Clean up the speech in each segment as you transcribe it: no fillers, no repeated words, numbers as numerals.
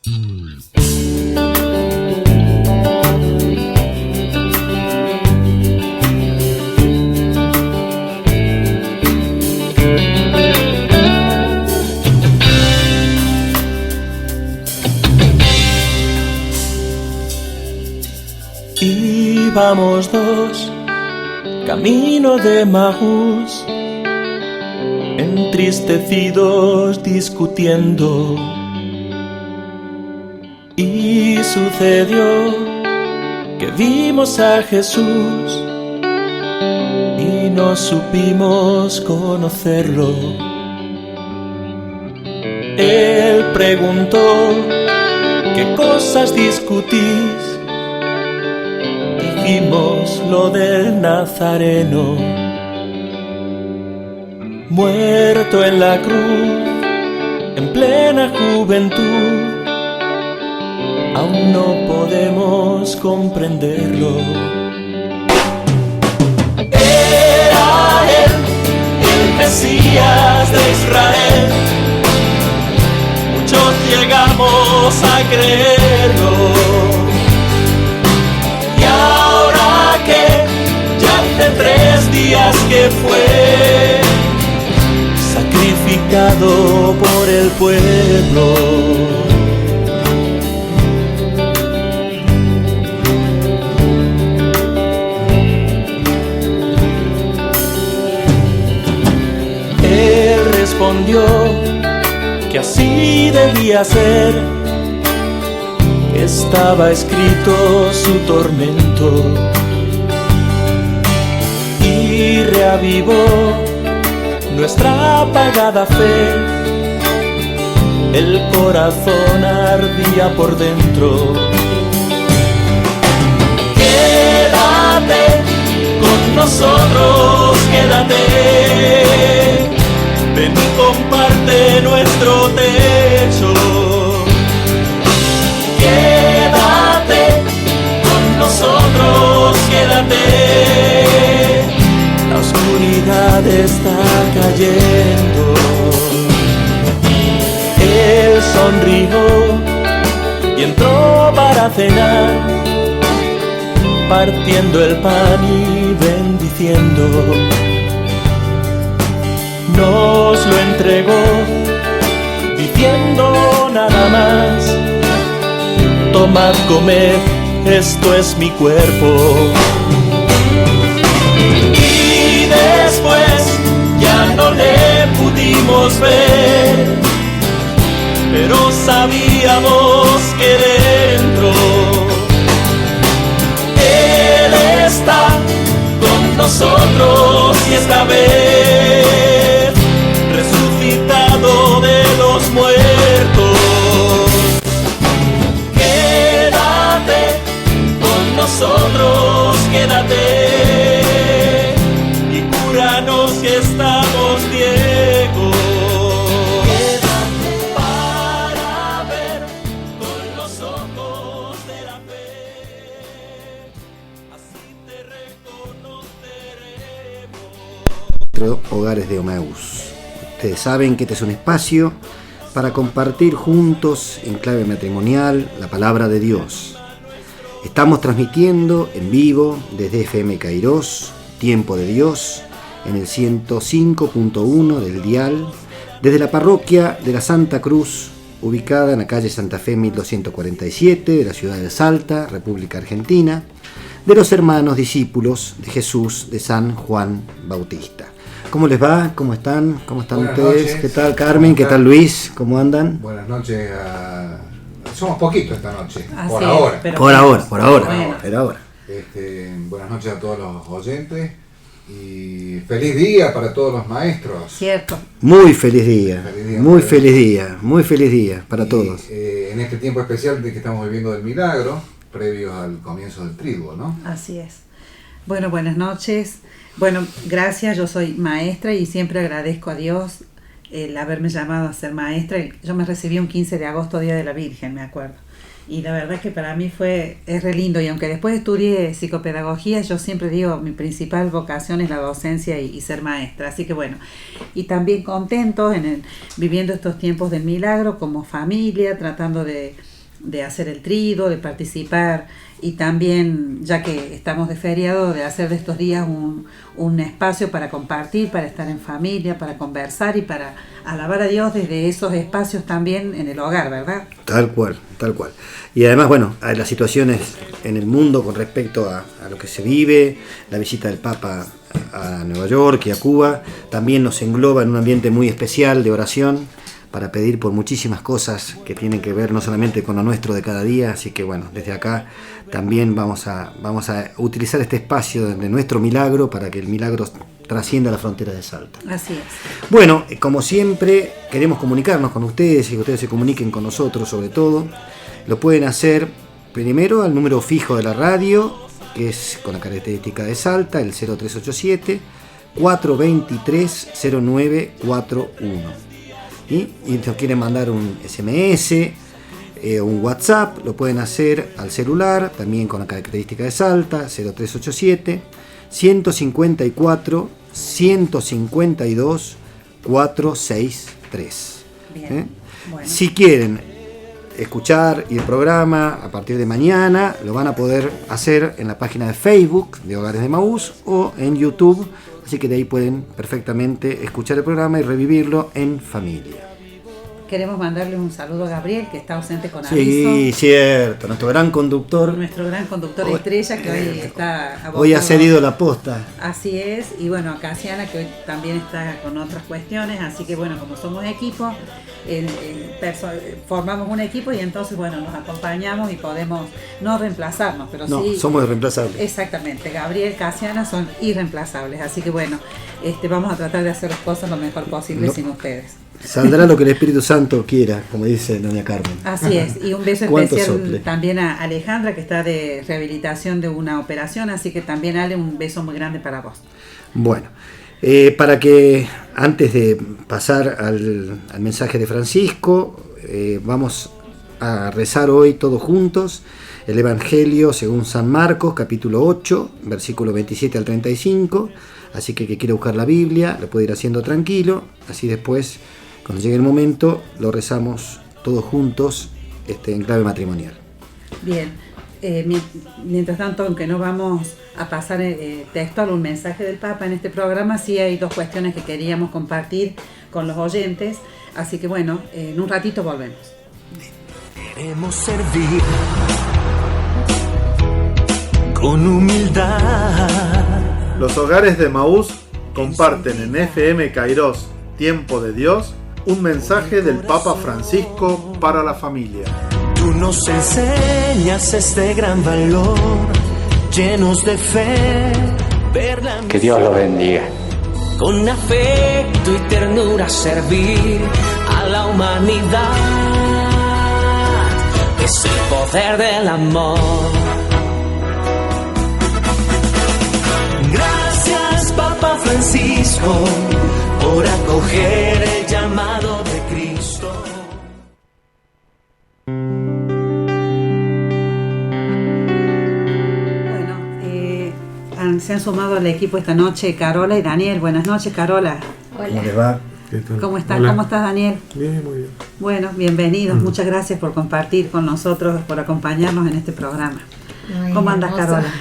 Íbamos dos, camino de Maús, entristecidos discutiendo. Y sucedió que vimos a Jesús y no supimos conocerlo. Él preguntó: ¿qué cosas discutís? Dijimos lo del Nazareno, muerto en la cruz, en plena juventud. Aún no podemos comprenderlo. Era él, el Mesías de Israel. Muchos llegamos a creerlo. Y ahora que ya hace 3 días que fue sacrificado por el pueblo. Respondió que así debía ser, estaba escrito su tormento, y reavivó nuestra apagada fe. El corazón ardía por dentro. Quédate con nosotros, quédate. Ven y comparte nuestro techo. Quédate con nosotros, quédate. La oscuridad está cayendo. Él sonrió y entró para cenar, partiendo el pan y bendiciendo. Nos lo entregó, diciendo nada más: tomad, comed, esto es mi cuerpo. Y después ya no le pudimos ver, pero sabíamos que dentro Él está con nosotros, y esta vez resucitado de los muertos. Quédate con nosotros, quédate, y cúranos que estamos ciegos. Quédate para ver con los ojos de la fe, así te reconoceremos. Hogares de Emaús. Ustedes saben que este es un espacio para compartir juntos en clave matrimonial la palabra de Dios. Estamos transmitiendo en vivo desde FM Kairos, Tiempo de Dios, en el 105.1 del dial, desde la parroquia de la Santa Cruz, ubicada en la calle Santa Fe 1247 de la ciudad de Salta, República Argentina, de los hermanos discípulos de Jesús de San Juan Bautista. ¿Cómo les va? ¿Cómo están? ¿Cómo están Buenas ustedes? noches. ¿Qué tal, Carmen? ¿Qué tal, Luis? ¿Cómo andan? Buenas noches. Somos poquitos esta noche, Así por es, ahora. pero Por ahora. Bueno. Por ahora. Buenas noches a todos los oyentes y feliz día para todos los maestros. Cierto. Muy feliz día. Feliz día, Muy muy feliz día. Muy feliz día para todos. En este tiempo especial de que estamos viviendo del milagro, previo al comienzo del triduo, ¿no? Así es. Bueno, buenas noches. Bueno, gracias. Yo soy maestra y siempre agradezco a Dios el haberme llamado a ser maestra. Yo me recibí un 15 de agosto, Día de la Virgen, me acuerdo. Y la verdad es que para mí es re lindo. Y aunque después estudié psicopedagogía, yo siempre digo, mi principal vocación es la docencia y ser maestra. Así que bueno, y también contentos viviendo estos tiempos del milagro como familia, tratando de de hacer el trido, de participar y también, ya que estamos de feriado, de hacer de estos días un espacio para compartir, para estar en familia, para conversar y para alabar a Dios desde esos espacios también en el hogar, ¿verdad? Tal cual, tal cual. Y además, bueno, hay las situaciones en el mundo con respecto a lo que se vive, la visita del Papa a Nueva York y a Cuba, también nos engloba en un ambiente muy especial de oración para pedir por muchísimas cosas que tienen que ver no solamente con lo nuestro de cada día, así que bueno, desde acá también vamos a utilizar este espacio de nuestro milagro para que el milagro trascienda las fronteras de Salta. Así es. Bueno, como siempre, queremos comunicarnos con ustedes y que ustedes se comuniquen con nosotros sobre todo. Lo pueden hacer primero al número fijo de la radio, que es con la característica de Salta, el 0387 423 0941. Y si nos quieren mandar un SMS, un WhatsApp, lo pueden hacer al celular, también con la característica de Salta, 0387 154 152 463. Bien. Bueno. Si quieren escuchar el programa a partir de mañana, lo van a poder hacer en la página de Facebook de Hogares de Emaús o en YouTube, así que de ahí pueden perfectamente escuchar el programa y revivirlo en familia. Queremos mandarle un saludo a Gabriel, que está ausente con aviso. Sí, cierto, nuestro gran conductor. Nuestro gran conductor estrella, que hoy está abocado. Hoy ha cedido la posta. Así es, y bueno, a Casiana, que hoy también está con otras cuestiones, así que bueno, como somos equipo, formamos un equipo y entonces bueno, nos acompañamos y podemos no reemplazarnos, pero no, sí... somos irreemplazables. Exactamente, Gabriel, Casiana son irreemplazables, así que bueno, vamos a tratar de hacer las cosas lo mejor posible sin ustedes. Saldrá lo que el Espíritu Santo quiera, como dice doña Carmen. Así es, y un beso ¿Cuánto especial sople? también a Alejandra, que está de rehabilitación de una operación, así que también Ale, un beso muy grande para vos. Bueno, para que antes de pasar al mensaje de Francisco, vamos a rezar hoy todos juntos el Evangelio según San Marcos, capítulo 8, versículo 27 al 35, así que quiera buscar la Biblia, lo puede ir haciendo tranquilo, así después, cuando llegue el momento, lo rezamos todos juntos en clave matrimonial. Bien, mientras tanto, aunque no vamos a pasar textual un mensaje del Papa en este programa, sí hay dos cuestiones que queríamos compartir con los oyentes, así que bueno, en un ratito volvemos. Queremos servir con humildad. Los Hogares de Emaús comparten en FM Kairos, Tiempo de Dios, un mensaje del Papa Francisco para la familia. Tú nos enseñas este gran valor, llenos de fe, ver la Que Dios los bendiga. con afecto y ternura servir a la humanidad. Es el poder del amor. Gracias, Papa Francisco, por acoger el llamado de Cristo. Bueno, se han sumado al equipo esta noche Carola y Daniel. Buenas noches, Carola. ¿Cómo les va? ¿Cómo estás? Hola. ¿Cómo estás, Daniel? Bien, muy bien. Bueno, bienvenidos. Muchas gracias por compartir con nosotros, por acompañarnos en este programa. No, ¿Cómo andas, hermoso. Carola?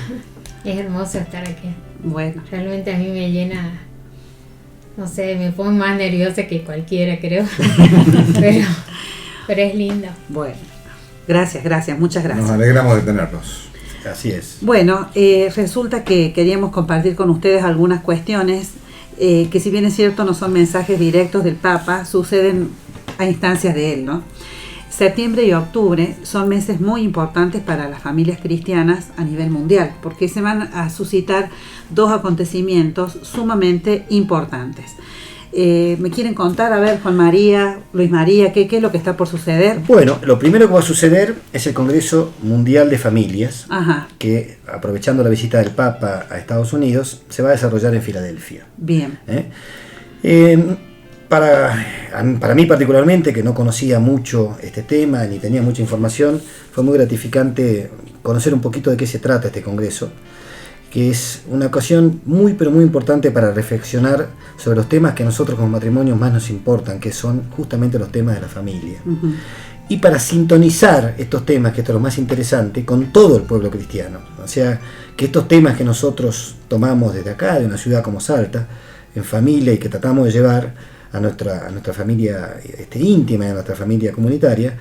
Es hermoso estar aquí. Bueno, Realmente a mí me llena, no sé, me pone más nerviosa que cualquiera, creo. pero es lindo. bueno. Gracias, muchas gracias. Nos alegramos de tenerlos. Así es. Bueno, resulta que queríamos compartir con ustedes algunas cuestiones que, si bien es cierto, no son mensajes directos del Papa, suceden a instancias de él, ¿no? Septiembre y octubre son meses muy importantes para las familias cristianas a nivel mundial, porque se van a suscitar dos acontecimientos sumamente importantes. ¿Me quieren contar? A ver, Juan María, Luis María, ¿qué es lo que está por suceder? Bueno, lo primero que va a suceder es el Congreso Mundial de Familias, Ajá, que, aprovechando la visita del Papa a Estados Unidos, se va a desarrollar en Filadelfia. bien. Para mí particularmente, que no conocía mucho este tema ni tenía mucha información, fue muy gratificante conocer un poquito de qué se trata este Congreso, que es una ocasión muy pero muy importante para reflexionar sobre los temas que a nosotros como matrimonios más nos importan, que son justamente los temas de la familia. Uh-huh. y para sintonizar estos temas, que esto es lo más interesante, con todo el pueblo cristiano. O sea, que estos temas que nosotros tomamos desde acá, de una ciudad como Salta, en familia, y que tratamos de llevar a nuestra familia íntima, a nuestra familia comunitaria,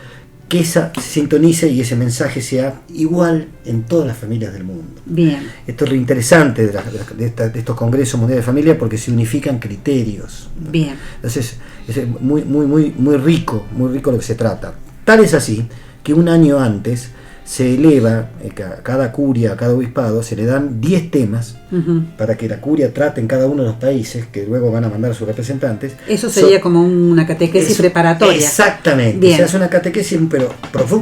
que esa se sintonice y ese mensaje sea igual en todas las familias del mundo. Bien. Esto es lo interesante de estos congresos mundiales de familia, porque se unifican criterios. Bien. Entonces es muy rico lo que se trata. Tal es así que un año antes se eleva a cada curia, a cada obispado, se le dan 10 temas para que la curia trate en cada uno de los países, que luego van a mandar a sus representantes. Eso sería como una catequesis preparatoria. Exactamente. Bien. Se hace una catequesis, pero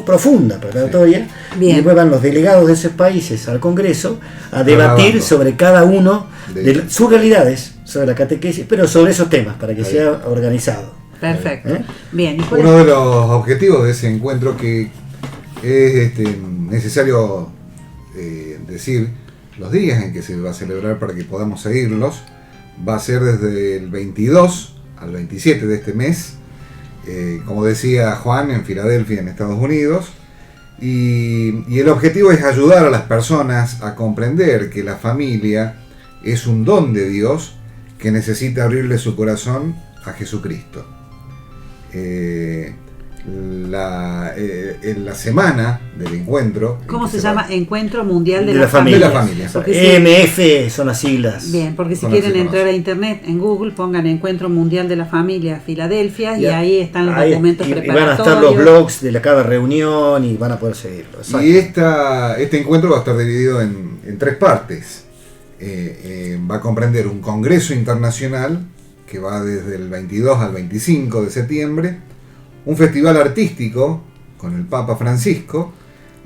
profunda, preparatoria. Sí. Bien. Y después van los delegados de esos países al Congreso a debatir sobre cada uno de sus realidades, sobre la catequesis, pero sobre esos temas, para que sea organizado. Perfecto. Bien. ¿Y uno de los objetivos de ese encuentro, que es necesario decir los días en que se va a celebrar para que podamos seguirlos, va a ser desde el 22 al 27 de este mes, como decía Juan, en Filadelfia, en Estados Unidos, y el objetivo es ayudar a las personas a comprender que la familia es un don de Dios que necesita abrirle su corazón a Jesucristo. En la semana del encuentro. ¿Cómo se llama? Encuentro Mundial de la Familia. EMF son las siglas. Bien, porque si quieren entrar a internet, en Google, pongan Encuentro Mundial de la Familia Filadelfia, y ahí están los documentos preparatorios. Y van a estar los blogs de cada reunión y van a poder seguirlo. Exacto. Y este encuentro va a estar dividido en 3 partes. Va a comprender un congreso internacional que va desde el 22 al 25 de septiembre, un festival artístico con el Papa Francisco,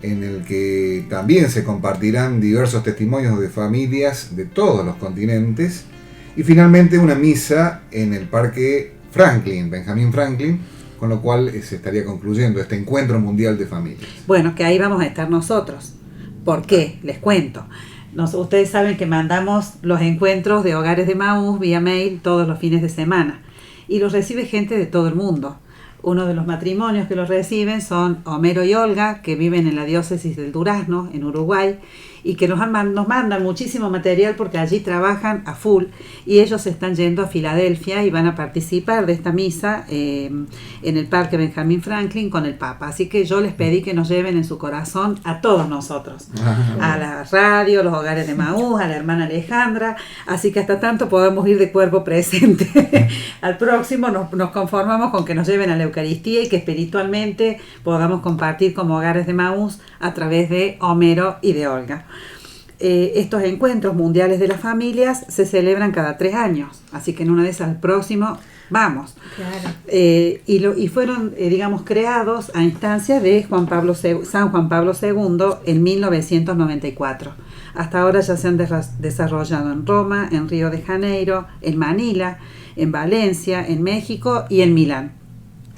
en el que también se compartirán diversos testimonios de familias de todos los continentes, y finalmente una misa en el Parque Franklin, Benjamin Franklin, con lo cual se estaría concluyendo este encuentro mundial de familias. Bueno, que ahí vamos a estar nosotros. ¿Por qué? Les cuento. Ustedes saben que mandamos los encuentros de Hogares de Emaús vía mail todos los fines de semana, y los recibe gente de todo el mundo. Uno de los matrimonios que los reciben son Homero y Olga, que viven en la diócesis del Durazno, en Uruguay, y que nos mandan muchísimo material porque allí trabajan a full, y ellos están yendo a Filadelfia y van a participar de esta misa en el Parque Benjamin Franklin con el Papa. Así que yo les pedí que nos lleven en su corazón a todos nosotros, a la radio, los Hogares de Emaús, a la hermana Alejandra, así que hasta tanto podamos ir de cuerpo presente. Al próximo nos conformamos con que nos lleven a la Eucaristía y que espiritualmente podamos compartir como Hogares de Emaús a través de Homero y de Olga. Estos encuentros mundiales de las familias se celebran cada 3 años, así que en una de esas, el próximo, vamos. Claro. Y fueron, digamos, creados a instancias de San Juan Pablo II en 1994. Hasta ahora ya se han desarrollado en Roma, en Río de Janeiro, en Manila, en Valencia, en México y en Milán.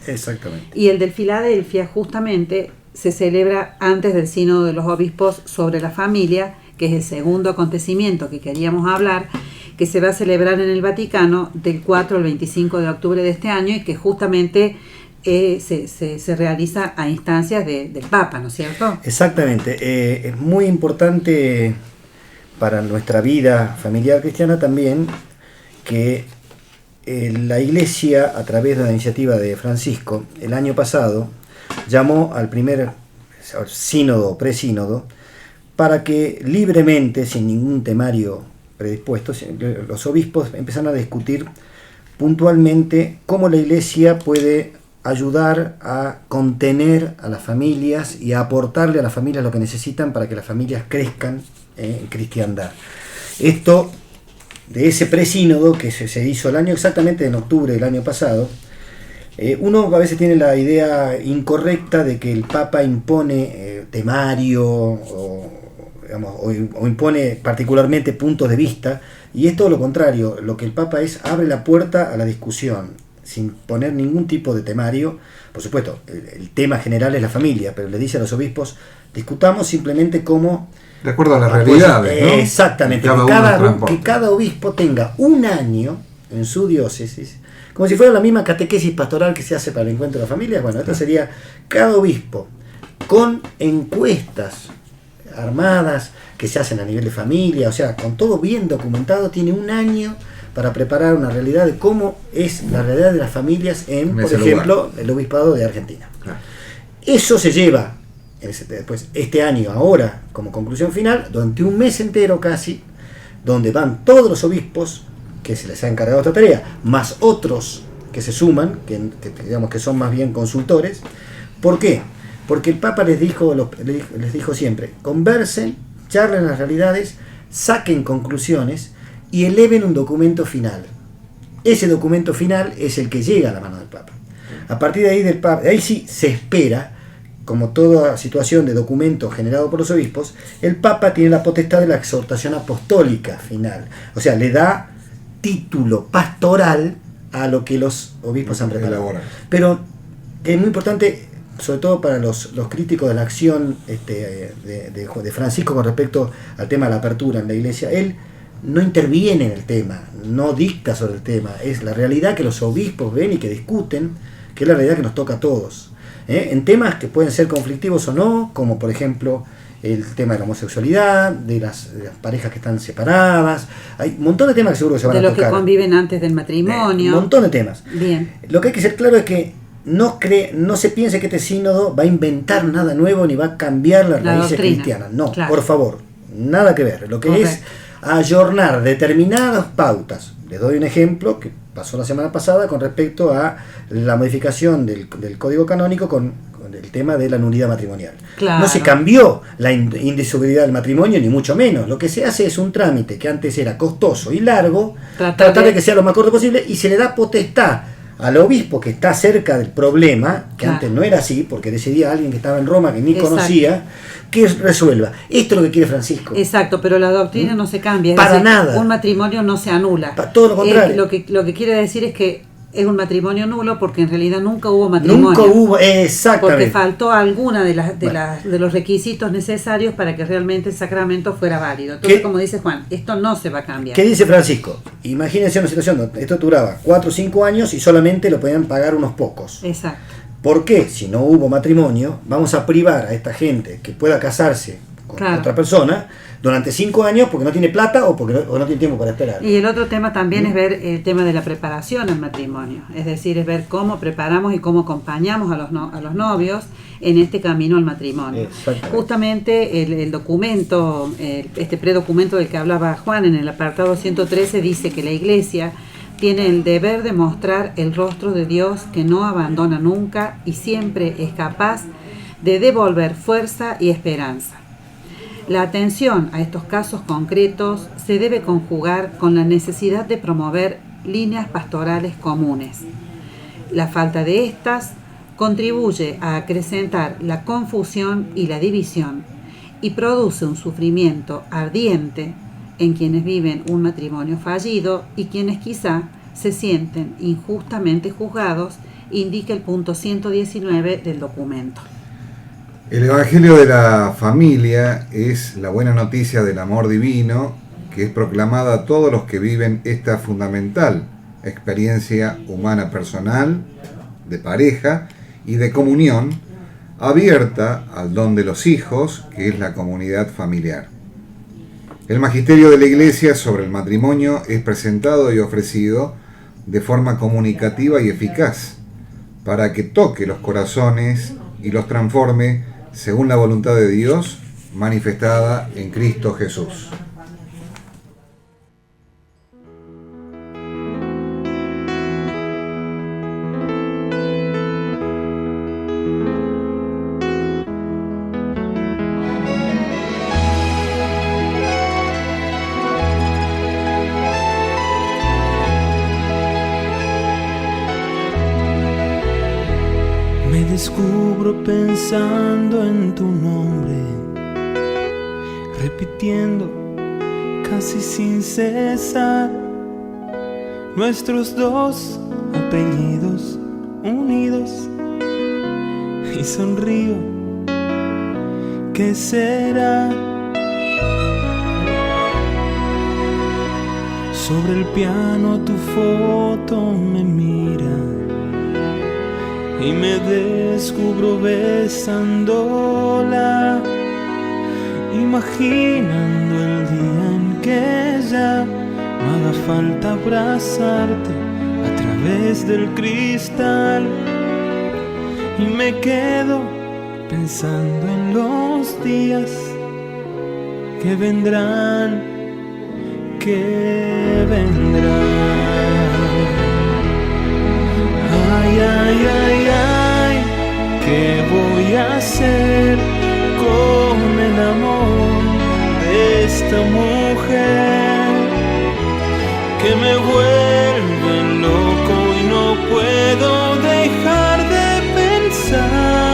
Exactamente. Y el del Filadelfia justamente se celebra antes del Sínodo de los Obispos sobre la Familia, que es el segundo acontecimiento que queríamos hablar, que se va a celebrar en el Vaticano del 4 al 25 de octubre de este año, y que justamente se realiza a instancias del Papa, ¿no es cierto? Exactamente. Es muy importante para nuestra vida familiar cristiana también que la Iglesia, a través de la iniciativa de Francisco, el año pasado, llamó al primer sínodo o presínodo para que libremente, sin ningún temario predispuesto, los obispos empezaron a discutir puntualmente cómo la Iglesia puede ayudar a contener a las familias y a aportarle a las familias lo que necesitan para que las familias crezcan en cristiandad. Esto, de ese presínodo que se hizo el año exactamente en octubre del año pasado, uno a veces tiene la idea incorrecta de que el Papa impone temario o impone particularmente puntos de vista, y es todo lo contrario. Lo que el Papa abre la puerta a la discusión sin poner ningún tipo de temario. Por supuesto, el tema general es la familia, pero le dice a los obispos: discutamos simplemente cómo, de acuerdo a las realidades, ¿no? Exactamente, que cada obispo tenga un año en su diócesis como si fuera la misma catequesis pastoral que se hace para el encuentro de la familia. Bueno, esto sería cada obispo con encuestas armadas que se hacen a nivel de familia, o sea, con todo bien documentado, tiene un año para preparar una realidad de cómo es la realidad de las familias en, por ejemplo, el obispado de Argentina. Eso se lleva después este año, ahora, como conclusión final, durante un mes entero casi, donde van todos los obispos que se les ha encargado esta tarea, más otros que se suman, que digamos que son más bien consultores. ¿Por qué? Porque el Papa les dijo siempre, conversen, charlen las realidades, saquen conclusiones y eleven un documento final. Ese documento final es el que llega a la mano del Papa. A partir de ahí del Papa, ahí sí se espera, como toda situación de documento generado por los obispos, el Papa tiene la potestad de la exhortación apostólica final. O sea, le da título pastoral a lo que los obispos han preparado. Pero es muy importante, sobre todo para los críticos de la acción de Francisco con respecto al tema de la apertura en la iglesia. Él no interviene en el tema, no dicta sobre el tema, es la realidad que los obispos ven y que discuten, que es la realidad que nos toca a todos. En temas que pueden ser conflictivos o no, como por ejemplo el tema de la homosexualidad, de las parejas que están separadas, hay un montón de temas que seguro que se van a tocar. De los que conviven antes del matrimonio. Un montón de temas. Bien. Lo que hay que ser claro es que no se piense que este sínodo va a inventar nada nuevo ni va a cambiar las raíces cristianas. No, claro. Por favor, nada que ver. Lo que es ayornar determinadas pautas. Les doy un ejemplo que pasó la semana pasada con respecto a la modificación del Código Canónico con el tema de la nulidad matrimonial. Claro. No se cambió la indisolubilidad del matrimonio, ni mucho menos. Lo que se hace es un trámite que antes era costoso y largo, tratar de que sea lo más corto posible, y se le da potestad al obispo que está cerca del problema, que antes no era así, porque decidía alguien que estaba en Roma, que ni conocía, que resuelva. Esto es lo que quiere Francisco. Exacto, pero la doctrina no se cambia. Para nada. Un matrimonio no se anula. Todo lo contrario. Lo que quiere decir es que es un matrimonio nulo porque en realidad nunca hubo matrimonio. Nunca hubo, exactamente. Porque faltó alguna de los requisitos necesarios para que realmente el sacramento fuera válido. Entonces, como dice Juan, esto no se va a cambiar. ¿Qué dice Francisco? Imagínense una situación donde esto duraba 4 o 5 años y solamente lo podían pagar unos pocos. Exacto. ¿Por qué? Si no hubo matrimonio, vamos a privar a esta gente que pueda casarse con otra persona durante 5 años porque no tiene plata o porque no tiene tiempo para esperar. Y el otro tema también es ver el tema de la preparación al matrimonio, es decir, es ver cómo preparamos y cómo acompañamos a los novios en este camino al matrimonio. Justamente el documento, este predocumento del que hablaba Juan en el apartado 113 dice que la Iglesia tiene el deber de mostrar el rostro de Dios que no abandona nunca y siempre es capaz de devolver fuerza y esperanza. La atención a estos casos concretos se debe conjugar con la necesidad de promover líneas pastorales comunes. La falta de estas contribuye a acrecentar la confusión y la división y produce un sufrimiento ardiente en quienes viven un matrimonio fallido y quienes quizá se sienten injustamente juzgados, indica el punto 119 del documento. El Evangelio de la Familia es la buena noticia del amor divino que es proclamada a todos los que viven esta fundamental experiencia humana personal, de pareja y de comunión, abierta al don de los hijos, que es la comunidad familiar. El magisterio de la Iglesia sobre el matrimonio es presentado y ofrecido de forma comunicativa y eficaz, para que toque los corazones y los transforme según la voluntad de Dios manifestada en Cristo Jesús. Me descubro pensando en tu nombre, repitiendo casi sin cesar nuestros 2 apellidos unidos, y sonrío. ¿Qué será? Sobre el piano tu foto me mira y me descubro besándola, imaginando el día en que ya no haga falta abrazarte a través del cristal. Y me quedo pensando en los días que vendrán, que vendrán. Ay, ay, ay, ay, ¿qué voy a hacer con el amor de esta mujer que me vuelve loco y no puedo dejar de pensar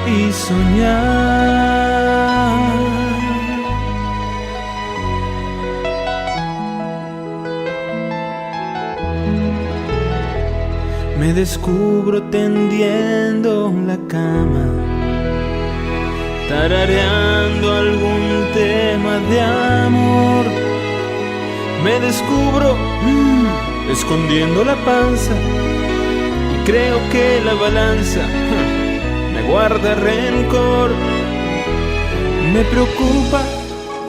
y soñar? Me descubro tendiendo la cama, tarareando algún tema de amor. Me descubro escondiendo la panza y creo que la balanza me guarda rencor. Me preocupa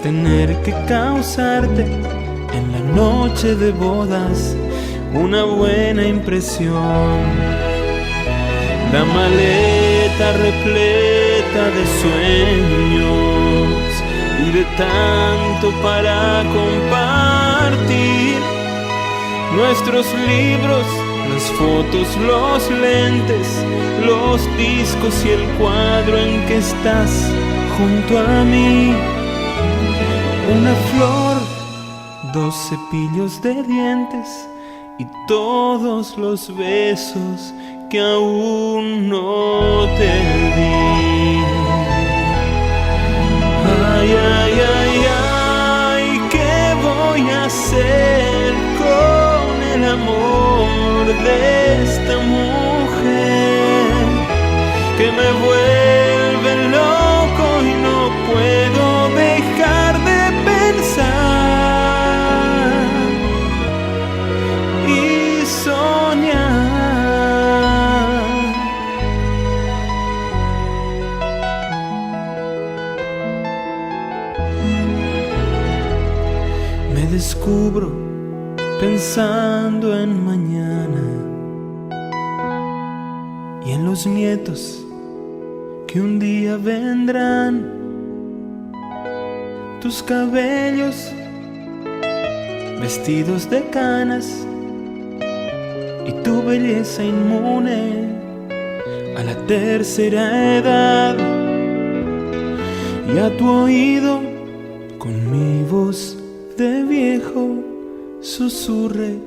tener que causarte en la noche de bodas una buena impresión. La maleta repleta de sueños y de tanto para compartir. Nuestros libros, las fotos, los lentes, los discos y el cuadro en que estás junto a mí. Una flor, 2 cepillos de dientes y todos los besos que aún no te di. Ay, ay, ay, ay, ¿qué voy a hacer con el amor de esta mujer que me vuelve loco y no puedo dejar de pensar y soñar? Me descubro pensando en mañana y en los nietos que un día vendrán. Tus cabellos vestidos de canas y tu belleza inmune a la tercera edad. Y a tu oído con mi voz de viejo susurre,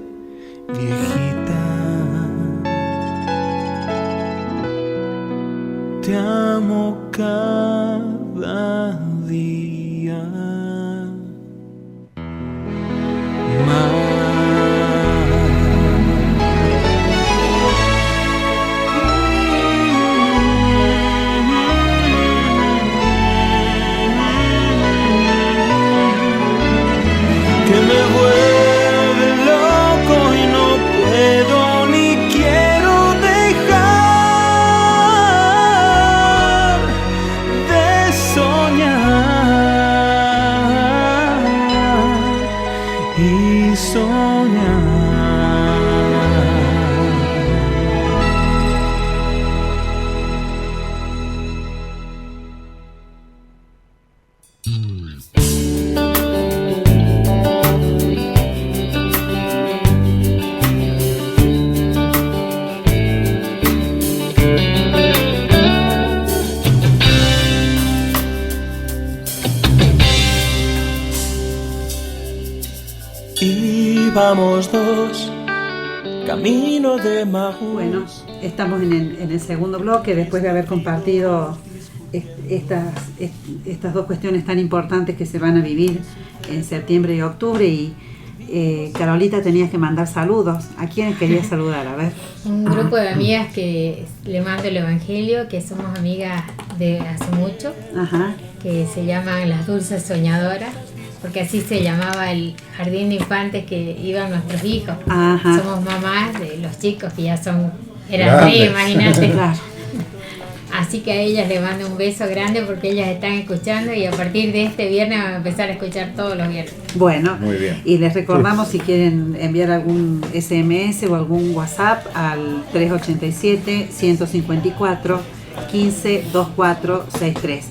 viejita, te amo cada día más. Que me vuelve loco y no puedo ni quiero dejar de soñar y soñar. Íbamos dos, camino de Maús. Bueno, estamos en el segundo bloque, después de haber compartido estas dos cuestiones tan importantes que se van a vivir en septiembre y octubre. Y Carolita, tenías que mandar saludos. ¿A quiénes querías saludar? A ver. Un grupo de amigas que le mando el evangelio, que somos amigas de hace mucho, Ajá. que se llaman Las Dulces Soñadoras. porque así se llamaba el jardín de infantes que iban nuestros hijos. Ajá. Somos mamás de los chicos que ya eran Grandes. re, imagínate. Claro. Así que a ellas les mando un beso grande porque ellas están escuchando y a partir de este viernes van a empezar a escuchar todos los viernes. Bueno, Muy bien. y les recordamos si quieren enviar algún SMS o algún WhatsApp al 387-154-152463.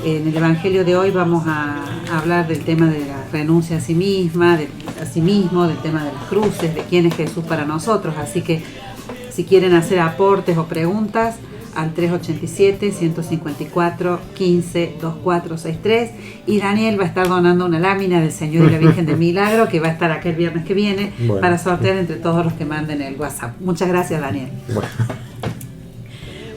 En el Evangelio de hoy vamos a hablar del tema de la renuncia a sí misma, a sí mismo, del tema de las cruces, de quién es Jesús para nosotros. Así que si quieren hacer aportes o preguntas, al 387-154-152463, y Daniel va a estar donando una lámina del Señor y la Virgen del Milagro que va a estar acá el viernes que viene, Bueno. para sortear entre todos los que manden el WhatsApp. Muchas gracias, Daniel. Bueno.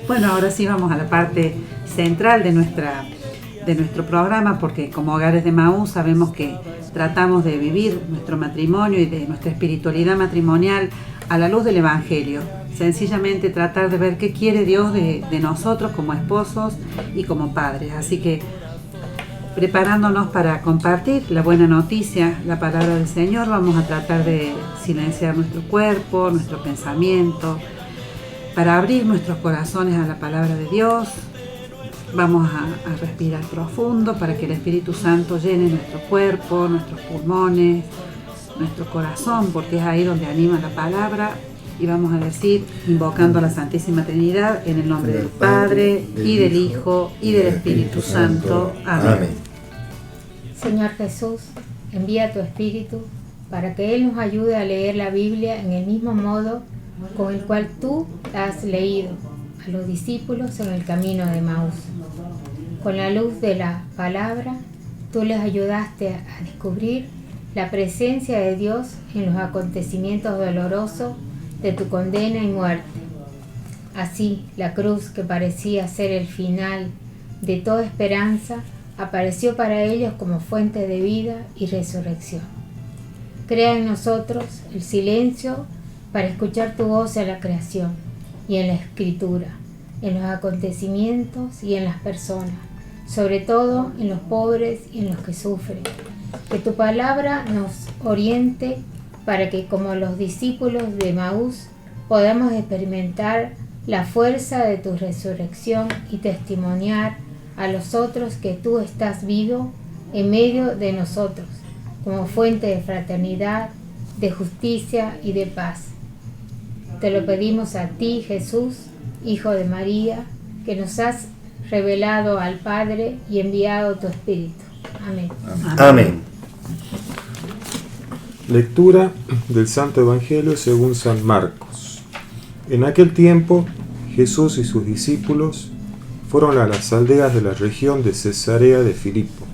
Bueno, ahora sí vamos a la parte central de nuestro programa, porque como Hogares de Maús sabemos que tratamos de vivir nuestro matrimonio y de nuestra espiritualidad matrimonial a la luz del Evangelio. Sencillamente tratar de ver qué quiere Dios de nosotros como esposos y como padres. Así que preparándonos para compartir la buena noticia, la palabra del Señor, vamos a tratar de silenciar nuestro cuerpo, nuestro pensamiento, para abrir nuestros corazones a la palabra de Dios. Vamos a respirar profundo para que el Espíritu Santo llene nuestro cuerpo, nuestros pulmones, nuestro corazón, porque es ahí donde anima la palabra. Y vamos a decir, invocando a la Santísima Trinidad, en el nombre del Padre, y del Hijo, y del Espíritu Santo. Amén. Señor Jesús, envía tu Espíritu para que Él nos ayude a leer la Biblia en el mismo modo con el cual tú la has leído a los discípulos en el camino de Maús. Con la luz de la palabra, tú les ayudaste a descubrir la presencia de Dios en los acontecimientos dolorosos de tu condena y muerte. Así, la cruz, que parecía ser el final de toda esperanza, apareció para ellos como fuente de vida y resurrección. Crea en nosotros el silencio para escuchar tu voz en la creación y en la escritura, en los acontecimientos y en las personas, sobre todo en los pobres y en los que sufren. Que tu palabra nos oriente para que, como los discípulos de Maús, podamos experimentar la fuerza de tu resurrección y testimoniar a los otros que tú estás vivo en medio de nosotros, como fuente de fraternidad, de justicia y de paz. Te lo pedimos a ti, Jesús, Hijo de María, que nos has revelado al Padre y enviado tu Espíritu. Amén. Amén. Lectura del Santo Evangelio según San Marcos. En aquel tiempo, Jesús y sus discípulos fueron a las aldeas de la región de Cesarea de Filipo.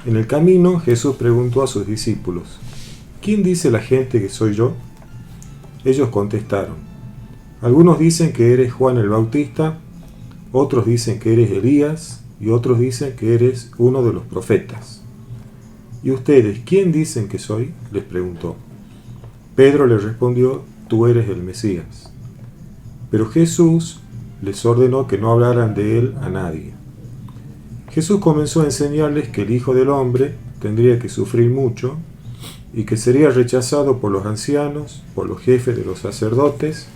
En el camino, Jesús preguntó a sus discípulos: ¿Quién dice la gente que soy yo? Ellos contestaron: algunos dicen que eres Juan el Bautista, otros dicen que eres Elías, y otros dicen que eres uno de los profetas. ¿Y ustedes quién dicen que soy?, les preguntó. Pedro le respondió: tú eres el Mesías. Pero Jesús les ordenó que no hablaran de él a nadie. Jesús comenzó a enseñarles que el Hijo del Hombre tendría que sufrir mucho y que sería rechazado por los ancianos, por los jefes de los sacerdotes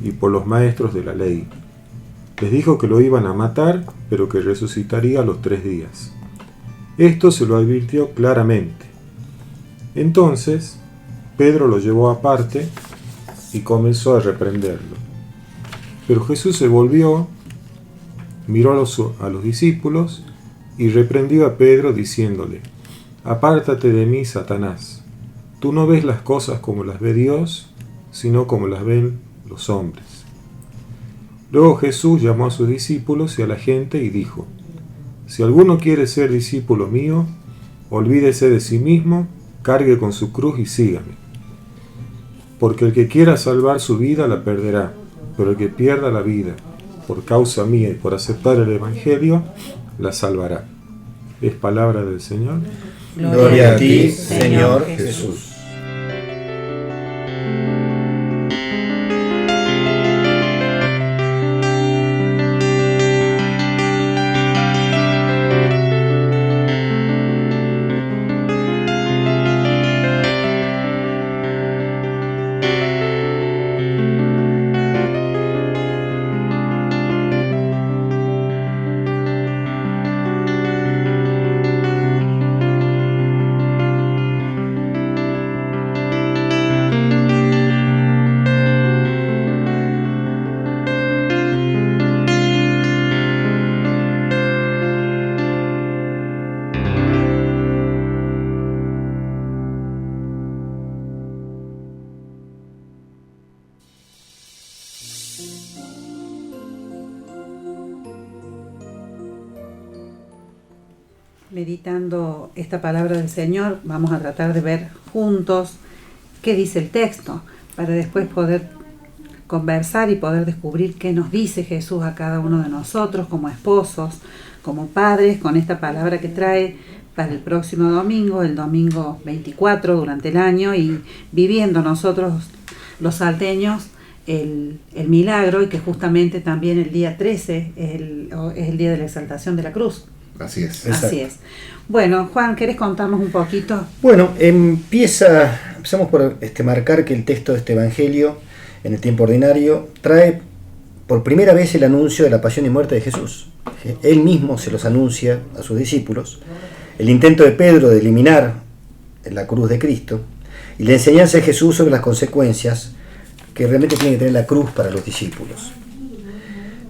y por los maestros de la ley. Les dijo que lo iban a matar, pero que resucitaría a los 3 días. Esto se lo advirtió claramente. Entonces, Pedro lo llevó aparte y comenzó a reprenderlo. Pero Jesús se volvió, miró a los discípulos y reprendió a Pedro diciéndole: apártate de mí, Satanás. Tú no ves las cosas como las ve Dios, sino como las ven los hombres. Luego Jesús llamó a sus discípulos y a la gente y dijo: si alguno quiere ser discípulo mío, olvídese de sí mismo, cargue con su cruz y sígame. Porque el que quiera salvar su vida la perderá, pero el que pierda la vida por causa mía y por aceptar el Evangelio, la salvará. Es palabra del Señor. Gloria a ti, Señor Jesús. Meditando esta palabra del Señor, vamos a tratar de ver juntos qué dice el texto, para después poder conversar y poder descubrir qué nos dice Jesús a cada uno de nosotros como esposos, como padres, con esta palabra que trae para el próximo domingo, el domingo 24 durante el año, y viviendo nosotros los salteños el milagro, y que justamente también el día 13 es el día de la exaltación de la cruz. Así es. Así es. Bueno, Juan, ¿querés contarnos un poquito? Bueno, empezamos por marcar que el texto de este Evangelio en el tiempo ordinario trae por primera vez el anuncio de la pasión y muerte de Jesús. Él mismo se los anuncia a sus discípulos, el intento de Pedro de eliminar la cruz de Cristo y la enseñanza de Jesús sobre las consecuencias que realmente tiene que tener la cruz para los discípulos.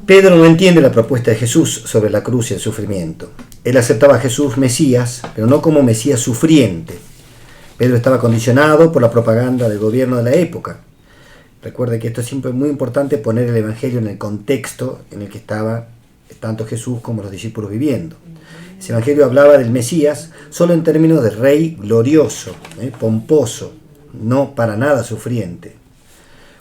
Pedro no entiende la propuesta de Jesús sobre la cruz y el sufrimiento. Él aceptaba a Jesús Mesías, pero no como Mesías sufriente. Pedro estaba condicionado por la propaganda del gobierno de la época. Recuerde que esto es siempre muy importante, poner el Evangelio en el contexto en el que estaba tanto Jesús como los discípulos viviendo. Ese Evangelio hablaba del Mesías solo en términos de rey glorioso, pomposo, no para nada sufriente.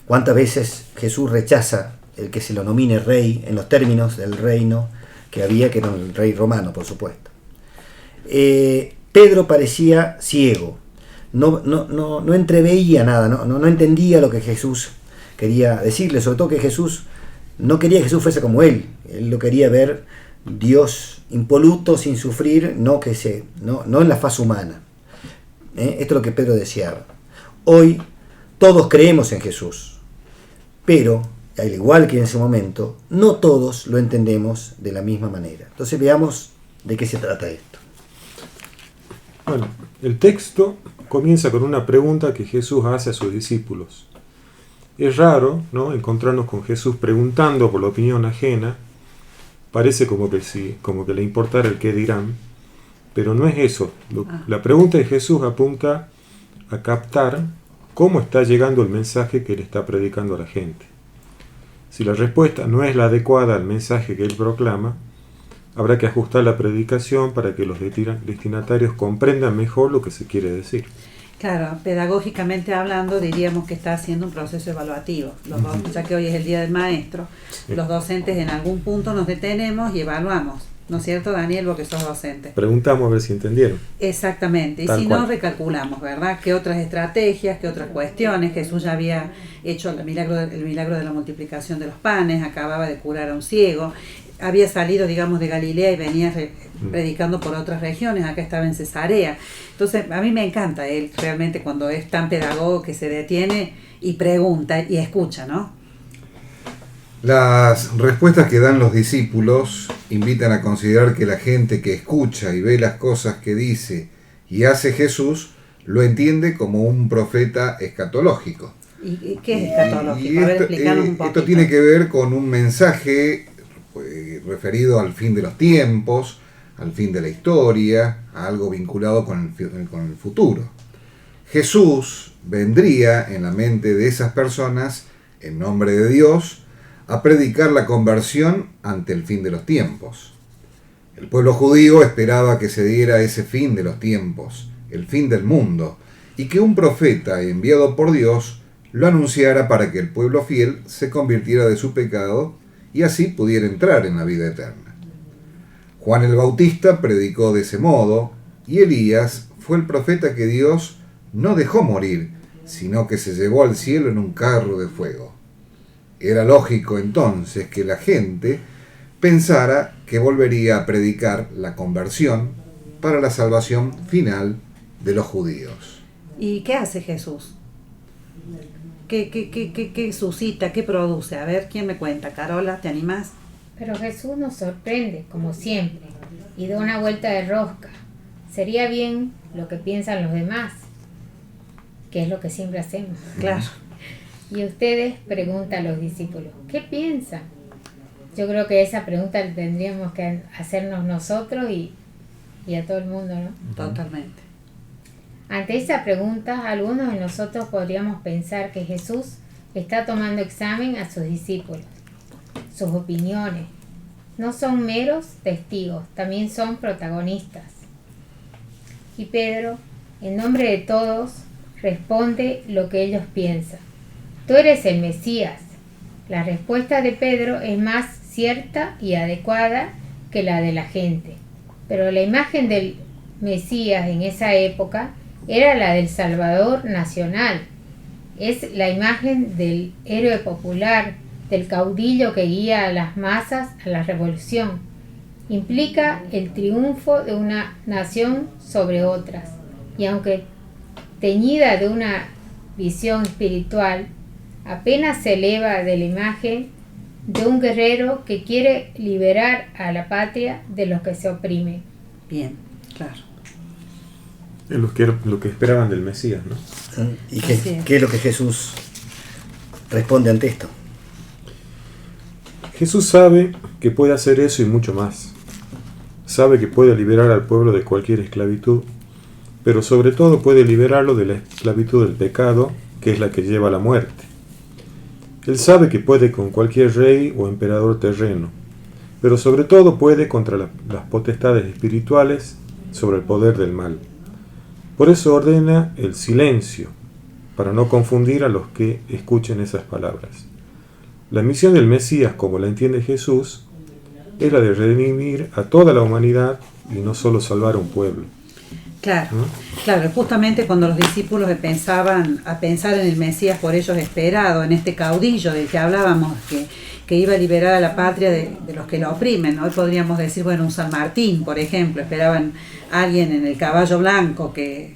¿Cuántas veces Jesús rechaza el que se lo nomine rey en los términos del reino que había, que era el rey romano, por supuesto? Pedro parecía ciego, no entreveía nada, no entendía lo que Jesús quería decirle, sobre todo que Jesús no quería que Jesús fuese como él lo quería ver Dios impoluto, sin sufrir, no en la faz humana. Esto es lo que Pedro deseaba. Hoy todos creemos en Jesús, pero al igual que en ese momento, no todos lo entendemos de la misma manera. Entonces veamos de qué se trata esto. Bueno, el texto comienza con una pregunta que Jesús hace a sus discípulos. Es raro, ¿no?, encontrarnos con Jesús preguntando por la opinión ajena. Parece como que le importara el qué dirán, pero no es eso. La pregunta de Jesús apunta a captar cómo está llegando el mensaje que él está predicando a la gente. Si la respuesta no es la adecuada al mensaje que él proclama, habrá que ajustar la predicación para que los destinatarios comprendan mejor lo que se quiere decir. Claro, pedagógicamente hablando, diríamos que está haciendo un proceso evaluativo. Ya que hoy es el Día del Maestro, los docentes en algún punto nos detenemos y evaluamos. ¿No es cierto, Daniel? Vos que sos docente. Preguntamos a ver si entendieron. Exactamente. Y si no, recalculamos, ¿verdad? ¿Qué otras estrategias, qué otras cuestiones? Jesús ya había hecho el milagro de la multiplicación de los panes, acababa de curar a un ciego, había salido, digamos, de Galilea y venía predicando por otras regiones, acá estaba en Cesarea. Entonces, a mí me encanta él realmente cuando es tan pedagogo que se detiene y pregunta y escucha, ¿no? Las respuestas que dan los discípulos invitan a considerar que la gente que escucha y ve las cosas que dice y hace Jesús lo entiende como un profeta escatológico. ¿Y qué es escatológico? A ver, explicarnos un poquito. Esto tiene que ver con un mensaje referido al fin de los tiempos, al fin de la historia, a algo vinculado con el futuro. Jesús vendría en la mente de esas personas, en nombre de Dios, a predicar la conversión ante el fin de los tiempos. El pueblo judío esperaba que se diera ese fin de los tiempos, el fin del mundo, y que un profeta enviado por Dios lo anunciara para que el pueblo fiel se convirtiera de su pecado y así pudiera entrar en la vida eterna. Juan el Bautista predicó de ese modo, y Elías fue el profeta que Dios no dejó morir, sino que se llevó al cielo en un carro de fuego. Era lógico entonces que la gente pensara que volvería a predicar la conversión para la salvación final de los judíos. ¿Y qué hace Jesús? ¿Qué suscita? ¿Qué produce? A ver, ¿quién me cuenta? Carola, ¿te animás? Pero Jesús nos sorprende, como siempre, y da una vuelta de rosca. Sería bien lo que piensan los demás, que es lo que siempre hacemos. Claro. Y ustedes preguntan a los discípulos, ¿qué piensan? Yo creo que esa pregunta tendríamos que hacernos nosotros y a todo el mundo, ¿no? Totalmente. Ante esa pregunta, algunos de nosotros podríamos pensar que Jesús está tomando examen a sus discípulos. Sus opiniones no son meros testigos, también son protagonistas. Y Pedro, en nombre de todos, responde lo que ellos piensan. Tú eres el Mesías. La respuesta de Pedro es más cierta y adecuada que la de la gente. Pero la imagen del Mesías en esa época era la del Salvador nacional. Es la imagen del héroe popular, del caudillo que guía a las masas a la revolución. Implica el triunfo de una nación sobre otras. Y aunque teñida de una visión espiritual, apenas se eleva de la imagen de un guerrero que quiere liberar a la patria de los que se oprimen. Bien, claro. Es lo que esperaban del Mesías, ¿no? ¿Y qué es lo que Jesús responde ante esto? Jesús sabe que puede hacer eso y mucho más. Sabe que puede liberar al pueblo de cualquier esclavitud, pero sobre todo puede liberarlo de la esclavitud del pecado, que es la que lleva a la muerte. Él sabe que puede con cualquier rey o emperador terreno, pero sobre todo puede contra las potestades espirituales sobre el poder del mal. Por eso ordena el silencio, para no confundir a los que escuchen esas palabras. La misión del Mesías, como la entiende Jesús, es la de redimir a toda la humanidad y no solo salvar a un pueblo. Claro, claro, justamente cuando los discípulos empezaban a pensar en el Mesías por ellos esperado, en este caudillo del que hablábamos, que iba a liberar a la patria de los que la oprimen. Hoy podríamos decir, bueno, un San Martín, por ejemplo, esperaban a alguien en el caballo blanco que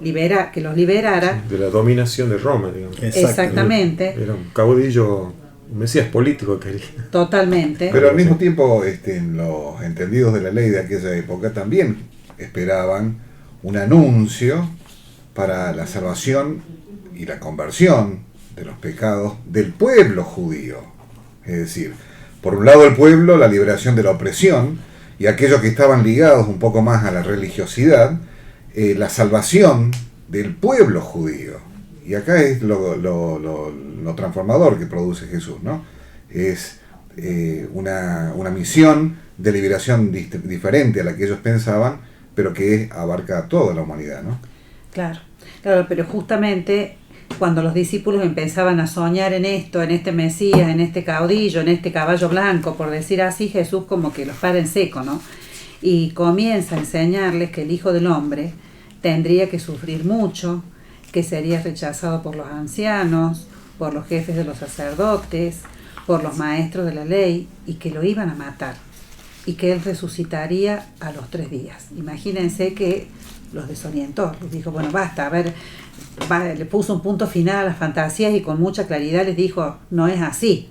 los liberara. De la dominación de Roma, digamos. Exactamente. Era un caudillo, un Mesías político quería. Totalmente. Pero al mismo tiempo, los entendidos de la ley de aquella época también esperaban un anuncio para la salvación y la conversión de los pecados del pueblo judío. Es decir, por un lado el pueblo, la liberación de la opresión, y aquellos que estaban ligados un poco más a la religiosidad, la salvación del pueblo judío. Y acá es lo transformador que produce Jesús, ¿no? Es una misión de liberación diferente a la que ellos pensaban, pero que abarca a toda la humanidad, ¿no? Claro, pero justamente cuando los discípulos empezaban a soñar en esto, en este Mesías, en este caudillo, en este caballo blanco, por decir así, Jesús como que los para en seco, ¿no? Y comienza a enseñarles que el Hijo del Hombre tendría que sufrir mucho, que sería rechazado por los ancianos, por los jefes de los sacerdotes, por los maestros de la ley, y que lo iban a matar, y que él resucitaría a los 3 días. Imagínense que los desorientó, les dijo, bueno, basta, le puso un punto final a las fantasías y con mucha claridad les dijo, no es así.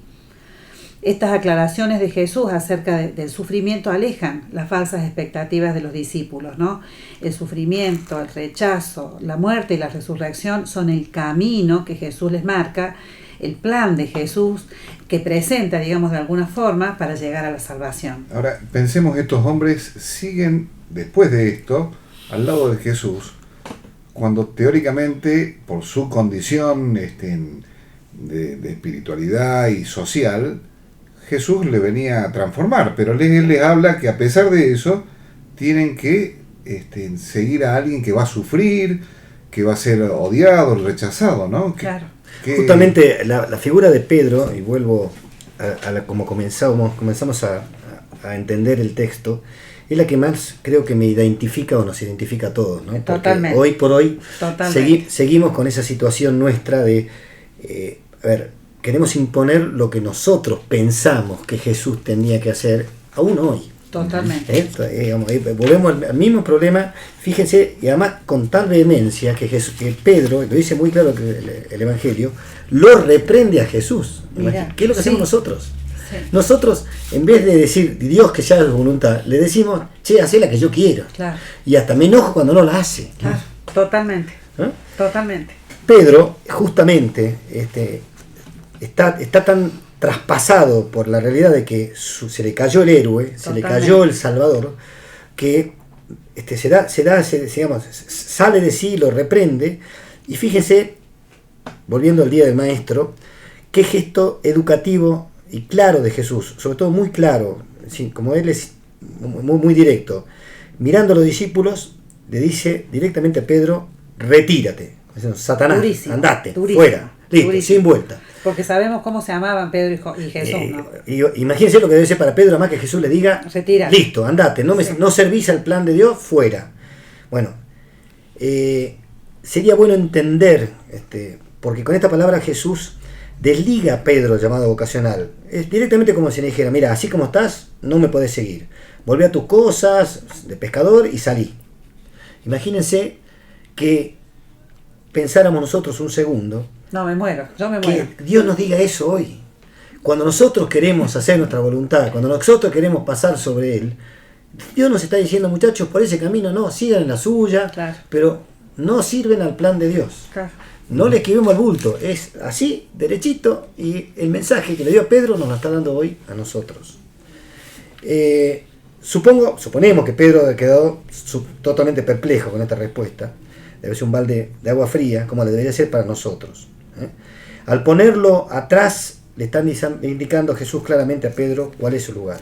Estas aclaraciones de Jesús acerca del sufrimiento alejan las falsas expectativas de los discípulos, ¿no? El sufrimiento, el rechazo, la muerte y la resurrección son el camino que Jesús les marca, el plan de Jesús que presenta, digamos, de alguna forma para llegar a la salvación. Ahora, pensemos, estos hombres siguen, después de esto, al lado de Jesús, cuando teóricamente, por su condición de espiritualidad y social, Jesús le venía a transformar, pero él les habla que a pesar de eso, tienen que seguir a alguien que va a sufrir, que va a ser odiado, rechazado, ¿no? Claro. Justamente la figura de Pedro, y vuelvo a como comenzamos a entender el texto, es la que más creo que me identifica o nos identifica a todos, ¿no? Totalmente. Porque hoy por hoy seguimos con esa situación nuestra de, queremos imponer lo que nosotros pensamos que Jesús tenía que hacer, aún hoy. Totalmente. Volvemos al mismo problema, fíjense, y además con tal vehemencia que Pedro, lo dice muy claro que el Evangelio, lo reprende a Jesús. Mirá, ¿qué es lo que hacemos nosotros? Sí. Nosotros, en vez de decir Dios que sea su voluntad, le decimos, che, hacé la que yo quiero. Claro. Y hasta me enojo cuando no la hace. Claro, totalmente. ¿Eh? Totalmente. Pedro, justamente, está tan traspasado por la realidad de que se le cayó el héroe, se le cayó el Salvador, que sale de sí, lo reprende, y fíjense, volviendo al día del maestro, qué gesto educativo y claro de Jesús, sobre todo muy claro, como él es muy, muy directo, mirando a los discípulos le dice directamente a Pedro, retírate. Diciendo, Satanás, Durísimo, andate, durísimo, fuera, listo, durísimo. sin vuelta. Porque sabemos cómo se amaban Pedro y Jesús, ¿no? Imagínense lo que debe ser para Pedro, más que Jesús le diga, Retira. listo, andate, no servís al plan de Dios, fuera. Bueno, sería bueno entender, porque con esta palabra Jesús desliga a Pedro, llamado vocacional. Es directamente como si le dijera, mira, así como estás, no me podés seguir. Volvé a tus cosas de pescador y salí. Imagínense que pensáramos nosotros un segundo, No, me muero, yo me muero. que Dios nos diga eso hoy. Cuando nosotros queremos hacer nuestra voluntad, cuando nosotros queremos pasar sobre Él, Dios nos está diciendo, muchachos, por ese camino no, sigan en la suya, Claro. pero no sirven al plan de Dios. Claro. No le escribimos al bulto, es así, derechito, y el mensaje que le dio a Pedro nos lo está dando hoy a nosotros. Suponemos que Pedro ha quedado totalmente perplejo con esta respuesta. Debe ser un balde de agua fría, como le debería ser para nosotros. Al ponerlo atrás, le están indicando a Jesús claramente a Pedro cuál es su lugar.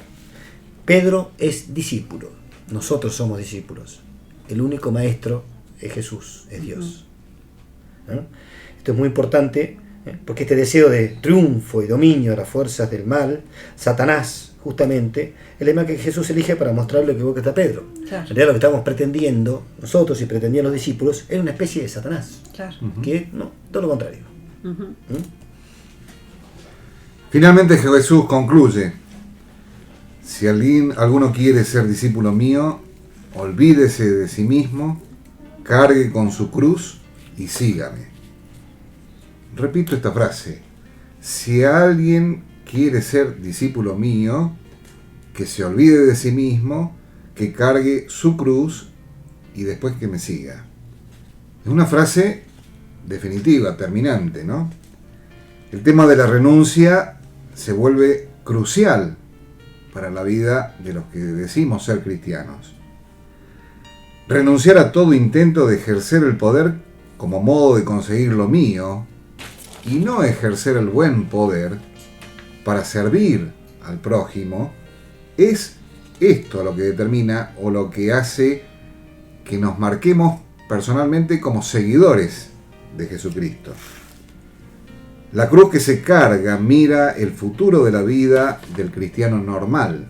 Pedro es discípulo, nosotros somos discípulos. El único maestro es Jesús, es Dios. Esto es muy importante, porque este deseo de triunfo y dominio de las fuerzas del mal, Satanás, justamente, el lema que Jesús elige para mostrarle lo que equivoca está Pedro. Claro. En realidad lo que estamos pretendiendo nosotros y pretendían los discípulos era una especie de Satanás, Claro. que no, todo lo contrario. Finalmente Jesús concluye, si alguno quiere ser discípulo mío, olvídese de sí mismo, cargue con su cruz y sígame. Repito esta frase, si alguien quiere ser discípulo mío, que se olvide de sí mismo, que cargue su cruz y después que me siga. Es una frase definitiva, terminante, ¿no? El tema de la renuncia se vuelve crucial para la vida de los que decimos ser cristianos. Renunciar a todo intento de ejercer el poder como modo de conseguir lo mío y no ejercer el buen poder para servir al prójimo, es esto lo que determina o lo que hace que nos marquemos personalmente como seguidores de Jesucristo. La cruz que se carga mira el futuro de la vida del cristiano normal.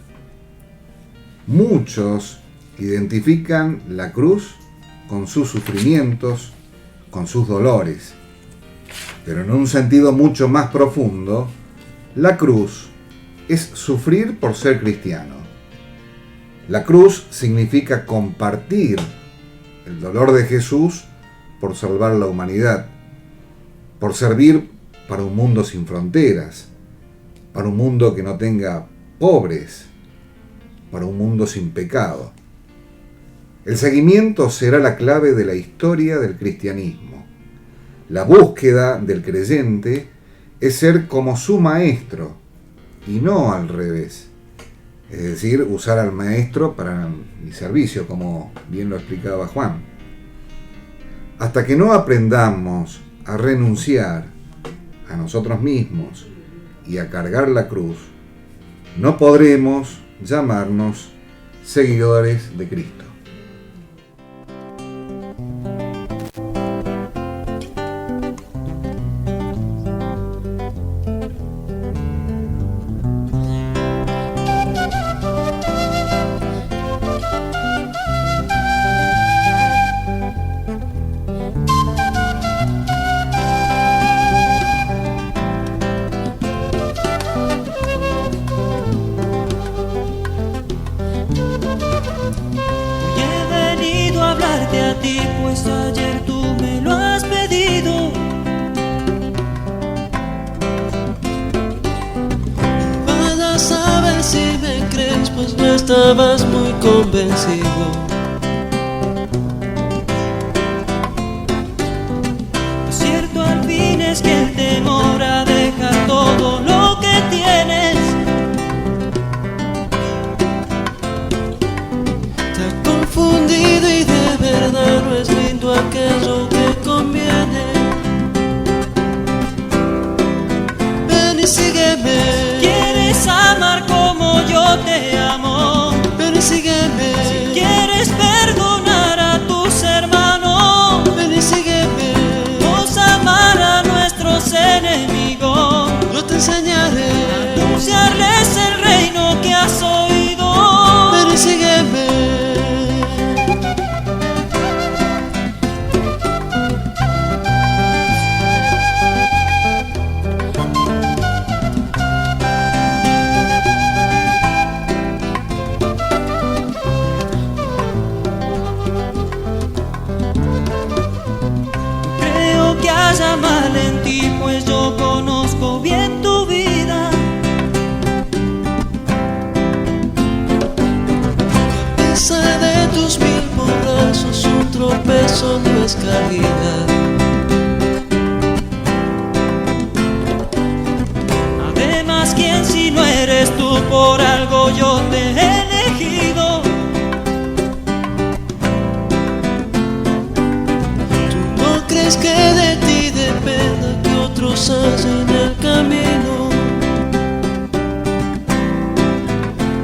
Muchos identifican la cruz con sus sufrimientos, con sus dolores, pero en un sentido mucho más profundo, la cruz es sufrir por ser cristiano. La cruz significa compartir el dolor de Jesús por salvar a la humanidad, por servir para un mundo sin fronteras, para un mundo que no tenga pobres, para un mundo sin pecado. El seguimiento será la clave de la historia del cristianismo. La búsqueda del creyente es ser como su maestro y no al revés. Es decir, usar al maestro para mi servicio, como bien lo explicaba Juan. Hasta que no aprendamos a renunciar a nosotros mismos y a cargar la cruz, no podremos llamarnos seguidores de Cristo. A ti, pues ayer tú me lo has pedido. Para saber si me crees, pues no estabas muy convencido. Lo cierto al fin es que el temor a dejar todo lo que tienes te ha confundido y de verdad no es lindo aquello que conviene. Ven y sígueme. ¿Quieres amar como yo te amo? Ven y sígueme. Si quieres todo peso no es calidad. Además, ¿quién si no eres tú? Por algo yo te he elegido. ¿Tú no crees que de ti dependa que otros hacen el camino?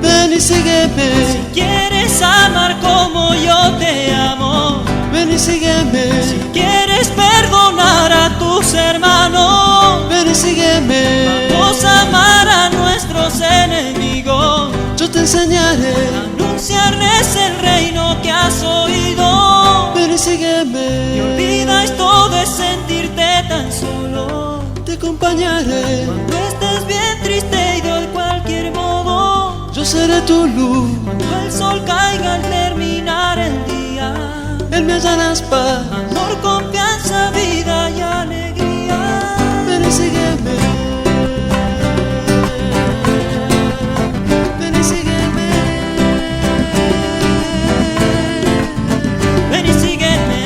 Ven y sígueme. Si quieres amar como yo te amo, ven y sígueme. Si quieres perdonar a tus hermanos, ven y sígueme. Vamos a amar a nuestros enemigos. Yo te enseñaré a anunciarles el reino que has oído. Ven y sígueme. Y olvida esto de sentirte tan solo. Te acompañaré cuando estés bien triste y de cualquier modo. Yo seré tu luz cuando el sol caiga al terminar el día. En mí hallarás paz, amor, confianza, vida y alegría. Ven y sígueme. Ven y sígueme. Ven y sígueme.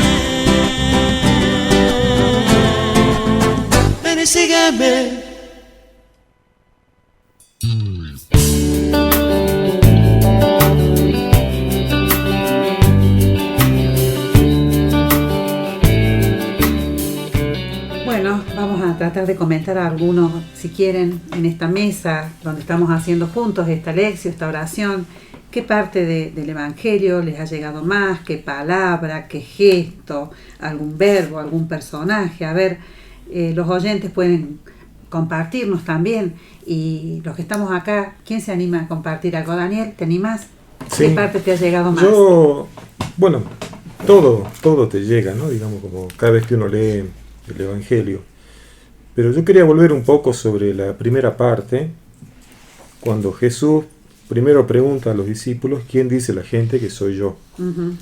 Ven y sígueme. Tratar de comentar a algunos, si quieren, en esta mesa donde estamos haciendo juntos esta lección, esta oración, qué parte del Evangelio les ha llegado más, qué palabra, qué gesto, algún verbo, algún personaje. A ver, los oyentes pueden compartirnos también, y los que estamos acá, ¿quién se anima a compartir algo? Daniel, ¿te animas? Sí. ¿Qué parte te ha llegado más? Bueno, todo te llega, ¿no? Digamos, como cada vez que uno lee el Evangelio. Pero yo quería volver un poco sobre la primera parte, cuando Jesús primero pregunta a los discípulos, ¿quién dice la gente que soy yo? Uh-huh.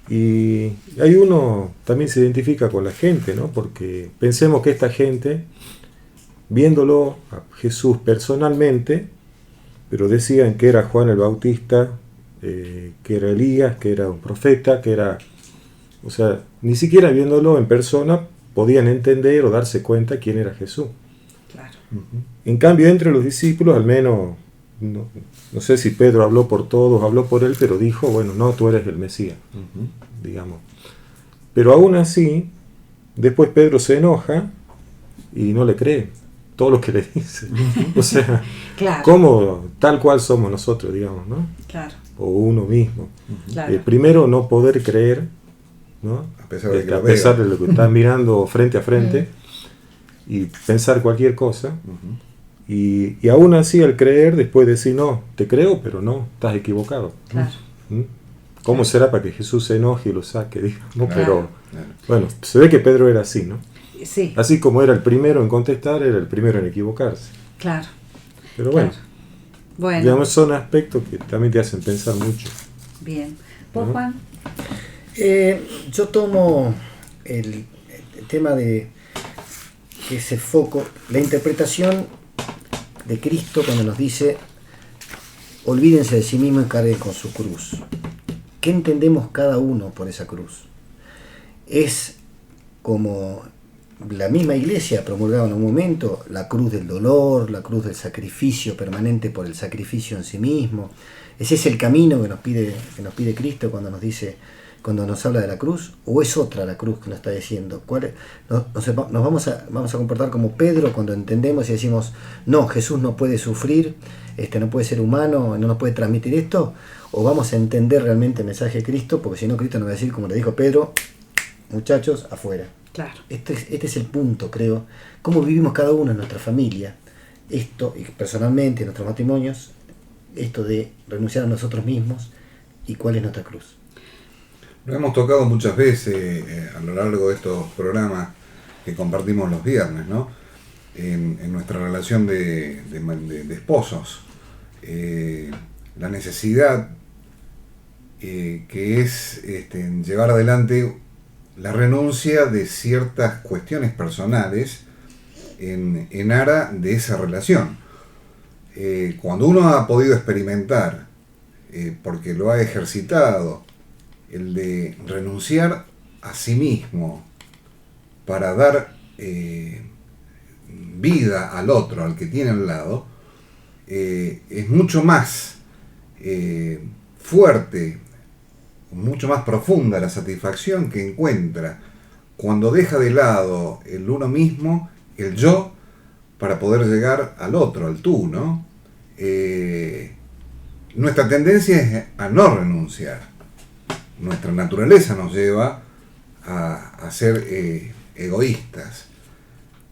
Y hay uno también se identifica con la gente, ¿no? Porque pensemos que esta gente, viéndolo a Jesús personalmente, pero decían que era Juan el Bautista, que era Elías, que era un profeta, que era... O sea, ni siquiera viéndolo en persona podían entender o darse cuenta quién era Jesús. Claro. En cambio, entre los discípulos, al menos, no sé si Pedro habló por todos, habló por él, pero dijo, bueno, no, tú eres el Mesías, digamos. Pero aún así, después Pedro se enoja y no le cree todo lo que le dice. O sea, claro. como tal cual somos nosotros, digamos, ¿no? Claro. O uno mismo. Claro. Primero, no poder creer, ¿no? A pesar de lo que están mirando frente a frente y pensar cualquier cosa. Y aún así, al creer, después decir, no, te creo, pero no, estás equivocado. Claro. ¿Cómo será para que Jesús se enoje y lo saque? Digamos? Claro. Pero bueno, se ve que Pedro era así, ¿no? Sí. Así como era el primero en contestar, era el primero en equivocarse. Claro. Pero bueno, Claro. Bueno. digamos, son aspectos que también te hacen pensar mucho. Bien. ¿Vos, ¿no? Juan? Yo tomo el tema de que ese foco, la interpretación de Cristo cuando nos dice olvídense de sí mismo y carguen con su cruz. ¿Qué entendemos cada uno por esa cruz? Es como la misma iglesia promulgaba en un momento, la cruz del dolor, la cruz del sacrificio permanente por el sacrificio en sí mismo. Ese es el camino que nos pide Cristo cuando nos dice, cuando nos habla de la cruz, o es otra la cruz que nos está diciendo. Nos vamos a comportar como Pedro cuando entendemos y decimos, no, Jesús no puede sufrir, no puede ser humano, no nos puede transmitir esto, o vamos a entender realmente el mensaje de Cristo, porque si no Cristo nos va a decir, como le dijo Pedro, muchachos, afuera. Claro. Este es el punto, creo, cómo vivimos cada uno en nuestra familia, esto, y personalmente, en nuestros matrimonios, esto de renunciar a nosotros mismos, y cuál es nuestra cruz. Lo hemos tocado muchas veces a lo largo de estos programas que compartimos los viernes, ¿no? En nuestra relación de esposos. La necesidad que es llevar adelante la renuncia de ciertas cuestiones personales en aras de esa relación. Cuando uno ha podido experimentar, porque lo ha ejercitado, el de renunciar a sí mismo para dar vida al otro, al que tiene al lado, es mucho más fuerte, mucho más profunda la satisfacción que encuentra cuando deja de lado el uno mismo, el yo, para poder llegar al otro, al tú, ¿no? Nuestra tendencia es a no renunciar. Nuestra naturaleza nos lleva a ser egoístas.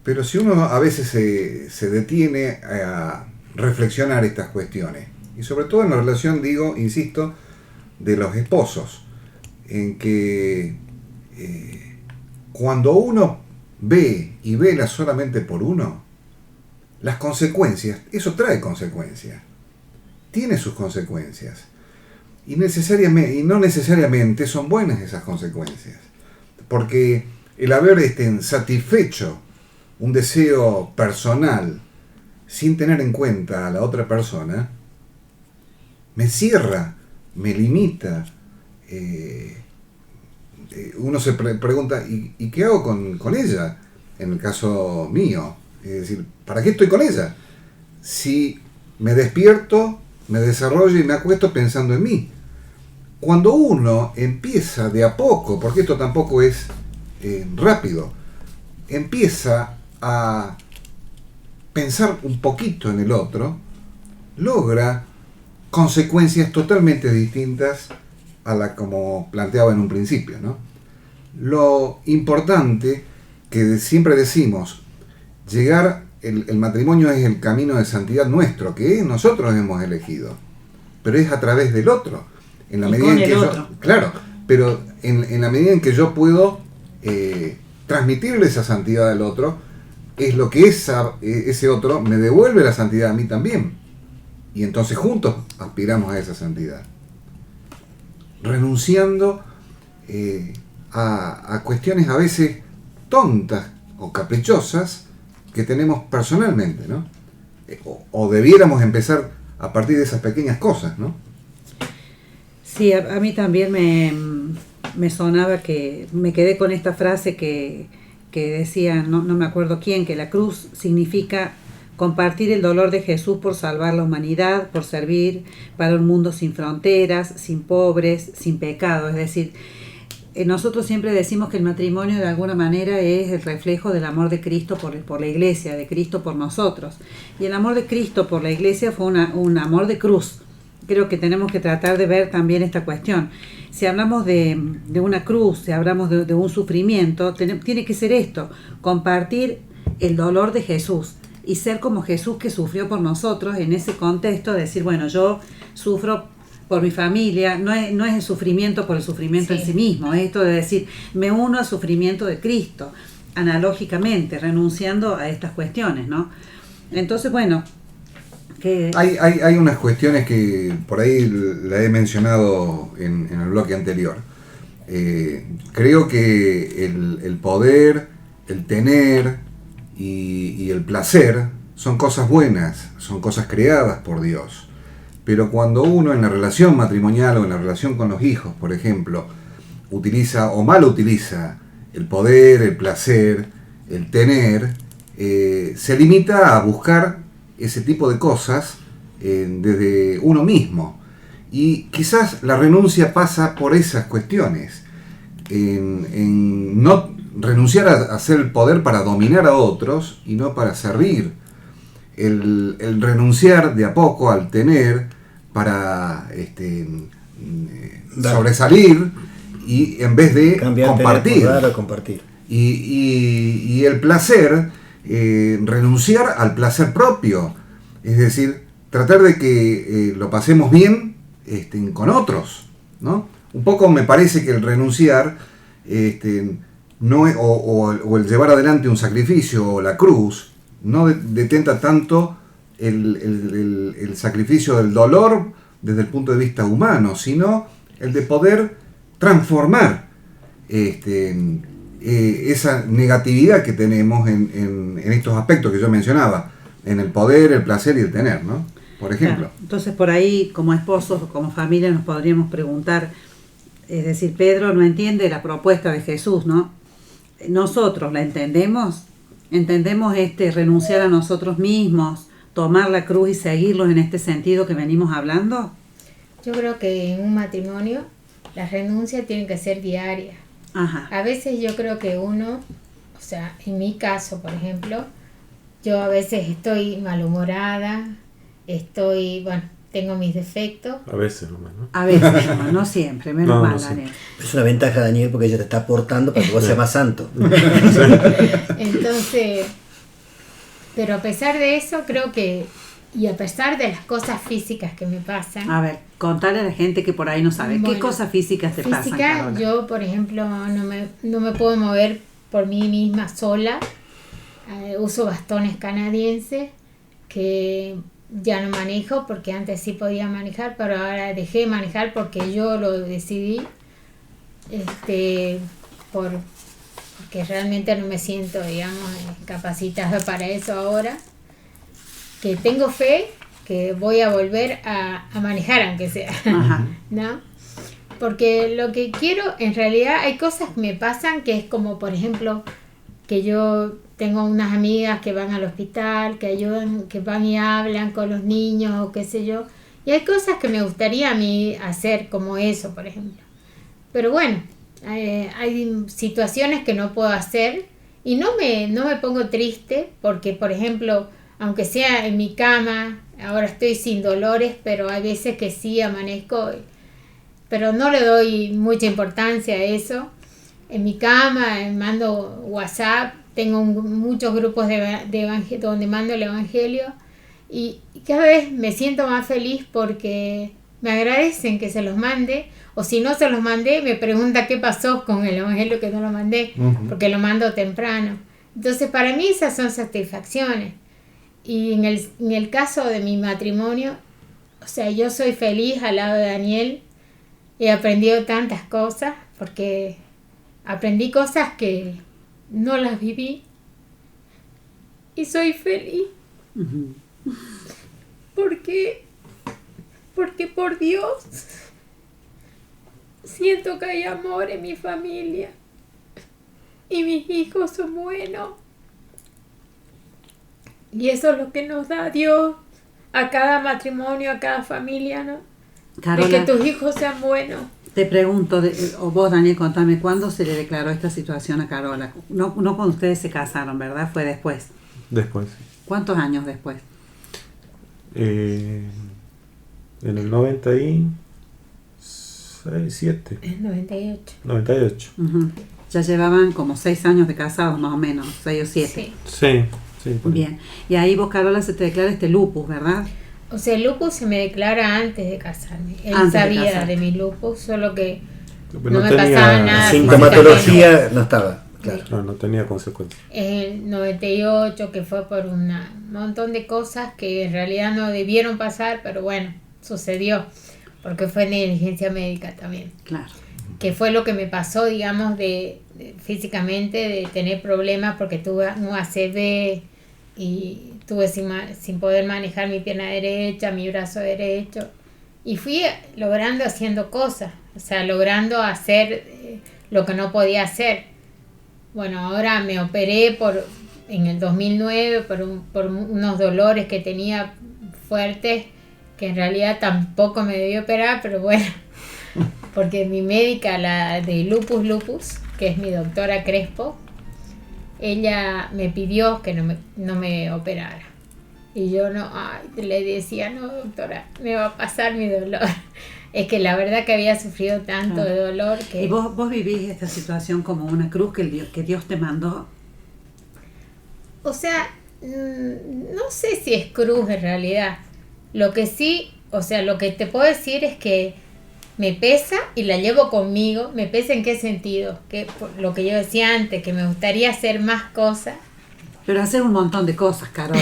Pero si uno a veces se detiene a reflexionar estas cuestiones, y sobre todo en la relación, digo, insisto, de los esposos, en que cuando uno ve y vela solamente por uno, las consecuencias, eso trae consecuencias, tiene sus consecuencias, y no necesariamente son buenas esas consecuencias, porque el haber satisfecho un deseo personal sin tener en cuenta a la otra persona, me cierra, me limita. Uno se pregunta, ¿y qué hago con ella? En el caso mío, es decir, ¿para qué estoy con ella? Si me despierto, me desarrollo y me acuesto pensando en mí. Cuando uno empieza de a poco, porque esto tampoco es rápido, empieza a pensar un poquito en el otro, logra consecuencias totalmente distintas a la como planteaba en un principio, ¿no? Lo importante que siempre decimos, el matrimonio es el camino de santidad nuestro, que nosotros hemos elegido, pero es a través del otro, en la medida en que yo, claro, pero en la medida en que yo puedo transmitirle esa santidad al otro, es lo que ese otro me devuelve la santidad a mí también, y entonces juntos aspiramos a esa santidad, renunciando a cuestiones a veces tontas o caprichosas que tenemos personalmente, ¿no? O debiéramos empezar a partir de esas pequeñas cosas, ¿no? Sí, a mí también me sonaba, que me quedé con esta frase que decía, no me acuerdo quién, que la cruz significa compartir el dolor de Jesús por salvar la humanidad, por servir para un mundo sin fronteras, sin pobres, sin pecado. Es decir, nosotros siempre decimos que el matrimonio de alguna manera es el reflejo del amor de Cristo por la iglesia, de Cristo por nosotros. Y el amor de Cristo por la iglesia fue un amor de cruz. Creo que tenemos que tratar de ver también esta cuestión. Si hablamos de una cruz, si hablamos de un sufrimiento, tiene que ser esto, compartir el dolor de Jesús y ser como Jesús, que sufrió por nosotros en ese contexto, de decir, bueno, yo sufro por mi familia, no es el sufrimiento por el sufrimiento en sí mismo, es esto de decir, me uno al sufrimiento de Cristo, analógicamente, renunciando a estas cuestiones, ¿no? Entonces, bueno, que hay unas cuestiones que por ahí la he mencionado en el bloque anterior. Creo que el poder, el tener y el placer son cosas buenas, son cosas creadas por Dios. Pero cuando uno en la relación matrimonial o en la relación con los hijos, por ejemplo, utiliza o mal utiliza el poder, el placer, el tener, se limita a buscar ese tipo de cosas desde uno mismo. Y quizás la renuncia pasa por esas cuestiones, en no renunciar a hacer el poder para dominar a otros y no para servir. El renunciar de a poco al tener para sobresalir, y en vez de compartir. Y el placer, renunciar al placer propio, es decir, tratar de que lo pasemos bien con otros, ¿no? Un poco me parece que el renunciar no es, o el llevar adelante un sacrificio o la cruz no detenta tanto el sacrificio del dolor desde el punto de vista humano, sino el de poder transformar esa negatividad que tenemos en estos aspectos que yo mencionaba, en el poder, el placer y el tener, ¿no? Por ejemplo. Claro. Entonces, por ahí, como esposos o como familia, nos podríamos preguntar Es decir, Pedro no entiende la propuesta de Jesús, ¿no? Nosotros la entendemos, renunciar a nosotros mismos, tomar la cruz y seguirlos en este sentido que venimos hablando. Yo creo que en un matrimonio la renuncia tiene que ser diaria. Ajá. A veces yo creo que uno, o sea, en mi caso, por ejemplo, yo a veces estoy malhumorada, tengo mis defectos. A veces nomás, ¿no? A veces, no siempre, menos mal, Daniel. Es una ventaja, Daniel, porque ella te está aportando para que vos seas más santo. Entonces, pero a pesar de eso, creo que, y a pesar de las cosas físicas que me pasan. A ver, contale a la gente que por ahí no sabe. ¿Qué cosas físicas te pasan, Carola? Yo, por ejemplo, no me puedo mover por mí misma sola. Uso bastones canadienses que ya no manejo, porque antes sí podía manejar, pero ahora dejé de manejar porque yo lo decidí, porque realmente no me siento, digamos, capacitada para eso ahora, que tengo fe que voy a volver a manejar, aunque sea. Ajá. ¿No? Porque lo que quiero, en realidad hay cosas que me pasan, que es como, por ejemplo, que yo tengo unas amigas que van al hospital, que ayudan, que van y hablan con los niños o qué sé yo. Y hay cosas que me gustaría a mí hacer, como eso, por ejemplo. Pero bueno, hay situaciones que no puedo hacer y no me pongo triste porque, por ejemplo, aunque sea en mi cama, ahora estoy sin dolores, pero hay veces que sí amanezco, pero no le doy mucha importancia a eso. En mi cama mando WhatsApp, tengo muchos grupos de donde mando el evangelio y cada vez me siento más feliz porque me agradecen que se los mande, o si no se los mandé me pregunta qué pasó con el evangelio que no lo mandé, porque lo mando temprano. Entonces para mí esas son satisfacciones. Y en el caso de mi matrimonio, o sea, yo soy feliz al lado de Daniel. He aprendido tantas cosas porque aprendí cosas que no las viví y soy feliz porque por Dios siento que hay amor en mi familia y mis hijos son buenos y eso es lo que nos da Dios a cada matrimonio, a cada familia, ¿no? Carola, de que tus hijos sean buenos. Te pregunto, o vos, Daniel, contame, ¿cuándo se le declaró esta situación a Carola? No cuando ustedes se casaron, ¿verdad? Fue después. Después. ¿Cuántos años después? En el 97. En 98. 98. Uh-huh. Ya llevaban como 6 años de casados, más o menos, 6 o 7. Sí. Bien. Y ahí vos, Carola, se te declara este lupus, ¿verdad? O sea, el lupus se me declara antes de casarme. Él Antes sabía de mi lupus, solo que no me tenía pasaba nada. Sintomatología no estaba, claro. No tenía consecuencias. En el 98, que fue por un montón de cosas que en realidad no debieron pasar, pero bueno, sucedió, porque fue negligencia médica también. Claro. Que fue lo que me pasó, digamos, físicamente, de tener problemas porque tuve un ACV y estuve sin poder manejar mi pierna derecha, mi brazo derecho, y fui logrando haciendo cosas, o sea, logrando hacer lo que no podía hacer. Bueno, ahora me operé en el 2009 por unos dolores que tenía fuertes, que en realidad tampoco me debí operar, pero bueno, porque mi médica, la de lupus, que es mi doctora Crespo, ella me pidió que no me operara. Y yo le decía, no, doctora, me va a pasar mi dolor. Es que la verdad que había sufrido tanto de dolor que... ¿Y vos vivís esta situación como una cruz que Dios te mandó? O sea, no sé si es cruz en realidad. Lo que sí, o sea, lo que te puedo decir es que me pesa y la llevo conmigo. ¿Me pesa en qué sentido? Que lo que yo decía antes, que me gustaría hacer más cosas. Pero hacer un montón de cosas, Carola.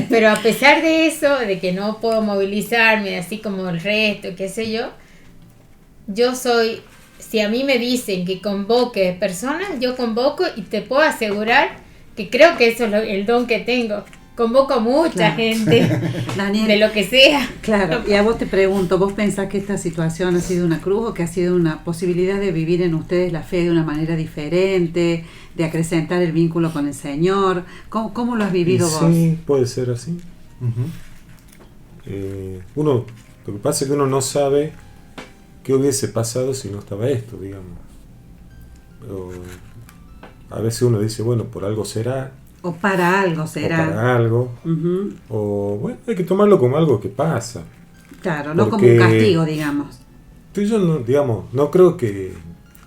Pero a pesar de eso, de que no puedo movilizarme así como el resto, qué sé yo soy, si a mí me dicen que convoque personas, yo convoco y te puedo asegurar que creo que eso es el don que tengo. convoco a mucha gente, Daniel, de lo que sea. Claro, y a vos te pregunto, ¿vos pensás que esta situación ha sido una cruz o que ha sido una posibilidad de vivir en ustedes la fe de una manera diferente, de acrecentar el vínculo con el Señor? ¿Cómo lo has vivido vos? Sí, puede ser así. Lo que pasa es que uno no sabe qué hubiese pasado si no estaba esto, digamos. A veces uno dice, bueno, por algo será. O para algo será. O para algo. O bueno, hay que tomarlo como algo que pasa. Claro, no como un castigo, digamos. Yo no creo que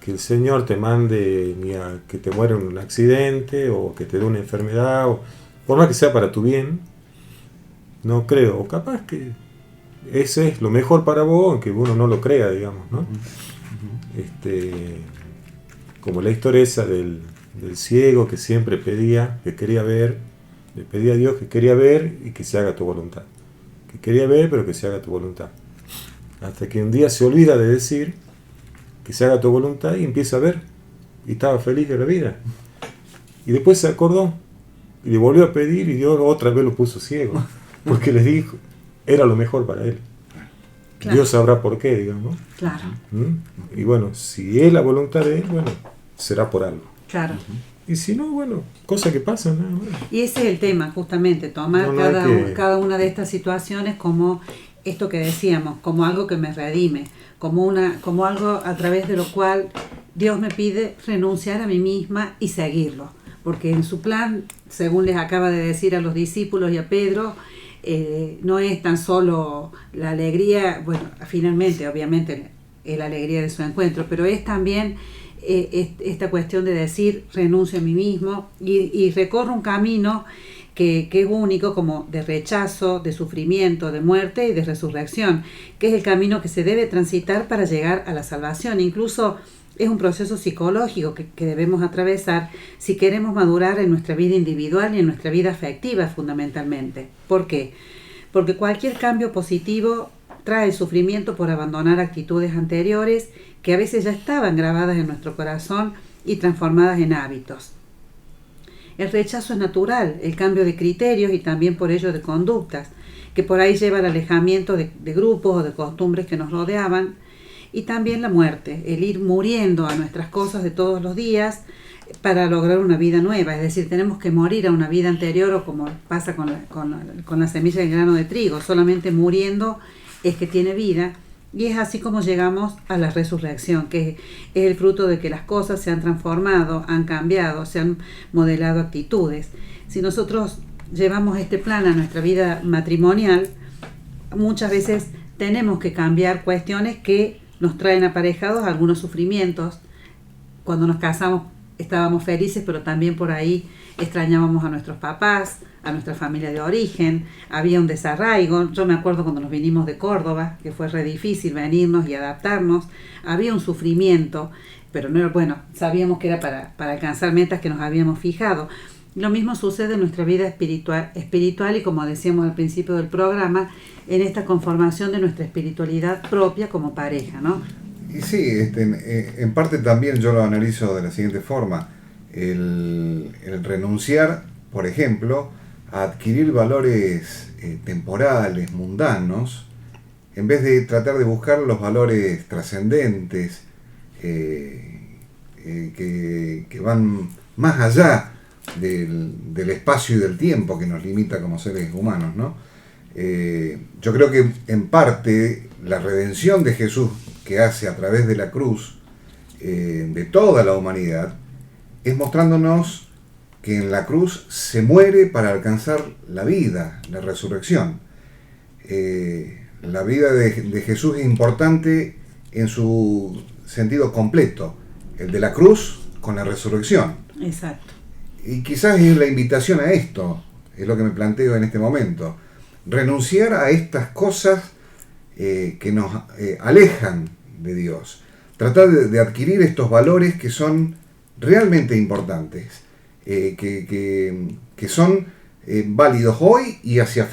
el Señor te mande ni a que te muera en un accidente o que te dé una enfermedad, o por más que sea para tu bien. No creo. O capaz que ese es lo mejor para vos, aunque uno no lo crea, digamos, ¿no? Como la historia esa del ciego que siempre pedía, que quería ver, le pedía a Dios que quería ver y que se haga tu voluntad. Que quería ver, pero que se haga tu voluntad. Hasta que un día se olvida de decir que se haga tu voluntad y empieza a ver. Y estaba feliz de la vida. Y después se acordó y le volvió a pedir y Dios otra vez lo puso ciego. Porque les dijo, era lo mejor para él. Claro. Dios sabrá por qué, digamos. Claro. Y bueno, si es la voluntad de él, bueno, será por algo. Claro. Y si no, bueno, cosas que pasan, nada más. Y ese es el tema, justamente, tomar cada una de estas situaciones como esto que decíamos, como algo que me redime, como algo a través de lo cual Dios me pide renunciar a mí misma y seguirlo. Porque en su plan, según les acaba de decir a los discípulos y a Pedro, no es tan solo la alegría, bueno, finalmente, obviamente, es la alegría de su encuentro, pero es también esta cuestión de decir renuncio a mí mismo y recorro un camino que es único, como de rechazo, de sufrimiento, de muerte y de resurrección, que es el camino que se debe transitar para llegar a la salvación. Incluso es un proceso psicológico que debemos atravesar si queremos madurar en nuestra vida individual y en nuestra vida afectiva fundamentalmente. ¿Por qué? Porque cualquier cambio positivo trae sufrimiento por abandonar actitudes anteriores que a veces ya estaban grabadas en nuestro corazón y transformadas en hábitos. El rechazo es natural, el cambio de criterios y también por ello de conductas, que por ahí lleva al alejamiento de grupos o de costumbres que nos rodeaban, y también la muerte, el ir muriendo a nuestras cosas de todos los días para lograr una vida nueva. Es decir, tenemos que morir a una vida anterior, o como pasa con la semilla del grano de trigo, solamente muriendo es que tiene vida. Y es así como llegamos a la resurrección, que es el fruto de que las cosas se han transformado, han cambiado, se han modelado actitudes. Si nosotros llevamos este plan a nuestra vida matrimonial, muchas veces tenemos que cambiar cuestiones que nos traen aparejados algunos sufrimientos. Cuando nos casamos estábamos felices, pero también por ahí extrañábamos a nuestros papás, a nuestra familia de origen, había un desarraigo. Yo me acuerdo cuando nos vinimos de Córdoba, que fue re difícil venirnos y adaptarnos, había un sufrimiento, pero no era, bueno, sabíamos que era para alcanzar metas que nos habíamos fijado. Lo mismo sucede en nuestra vida espiritual y, como decíamos al principio del programa, en esta conformación de nuestra espiritualidad propia como pareja, ¿no? Y sí, en parte también yo lo analizo de la siguiente forma. El renunciar, por ejemplo, a adquirir valores temporales, mundanos, en vez de tratar de buscar los valores trascendentes que van más allá del espacio y del tiempo que nos limita como seres humanos, ¿no? Yo creo que en parte la redención de Jesús que hace a través de la cruz de toda la humanidad es mostrándonos que en la cruz se muere para alcanzar la vida, la resurrección. La vida de Jesús es importante en su sentido completo, el de la cruz con la resurrección. Exacto. Y quizás es la invitación a esto, es lo que me planteo en este momento. Renunciar a estas cosas que nos alejan de Dios. Tratar de adquirir estos valores que son realmente importantes, que son válidos hoy y hacia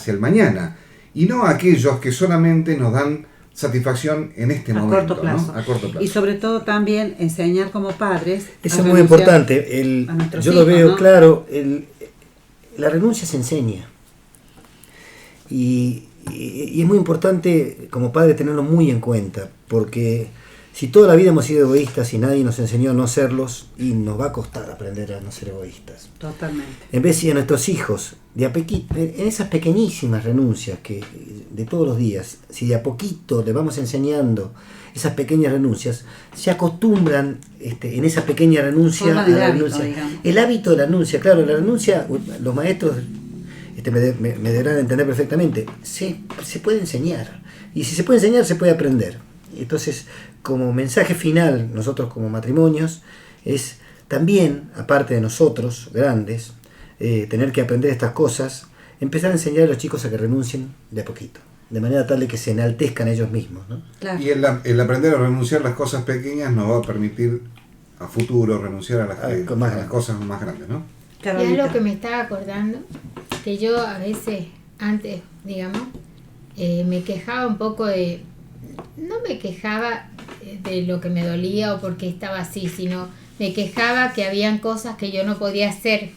el mañana, y no aquellos que solamente nos dan satisfacción en este momento, corto plazo, ¿no? A corto plazo. Y sobre todo también enseñar como padres. Eso es muy importante. Yo lo veo, ¿no? Claro, la renuncia se enseña. Y es muy importante como padre tenerlo muy en cuenta, porque si toda la vida hemos sido egoístas y nadie nos enseñó a no serlos, y nos va a costar aprender a no ser egoístas. Totalmente. En vez de a nuestros hijos, en esas pequeñísimas renuncias que de todos los días, si de a poquito le vamos enseñando esas pequeñas renuncias, se acostumbran en esa pequeña renuncia a la renuncia. El hábito de la renuncia, claro, la renuncia, los maestros me deberán entender perfectamente, se puede enseñar. Y si se puede enseñar, se puede aprender. Entonces, como mensaje final, nosotros como matrimonios, es también, aparte de nosotros, grandes, tener que aprender estas cosas, empezar a enseñar a los chicos a que renuncien de a poquito, de manera tal de que se enaltezcan ellos mismos, ¿no? Claro. Y el aprender a renunciar a las cosas pequeñas nos va a permitir a futuro renunciar a las cosas más grandes, ¿no? Y es lo que me estaba acordando, que yo a veces, antes, digamos, me quejaba un poco no me quejaba de lo que me dolía o porque estaba así, sino me quejaba que habían cosas que yo no podía hacer.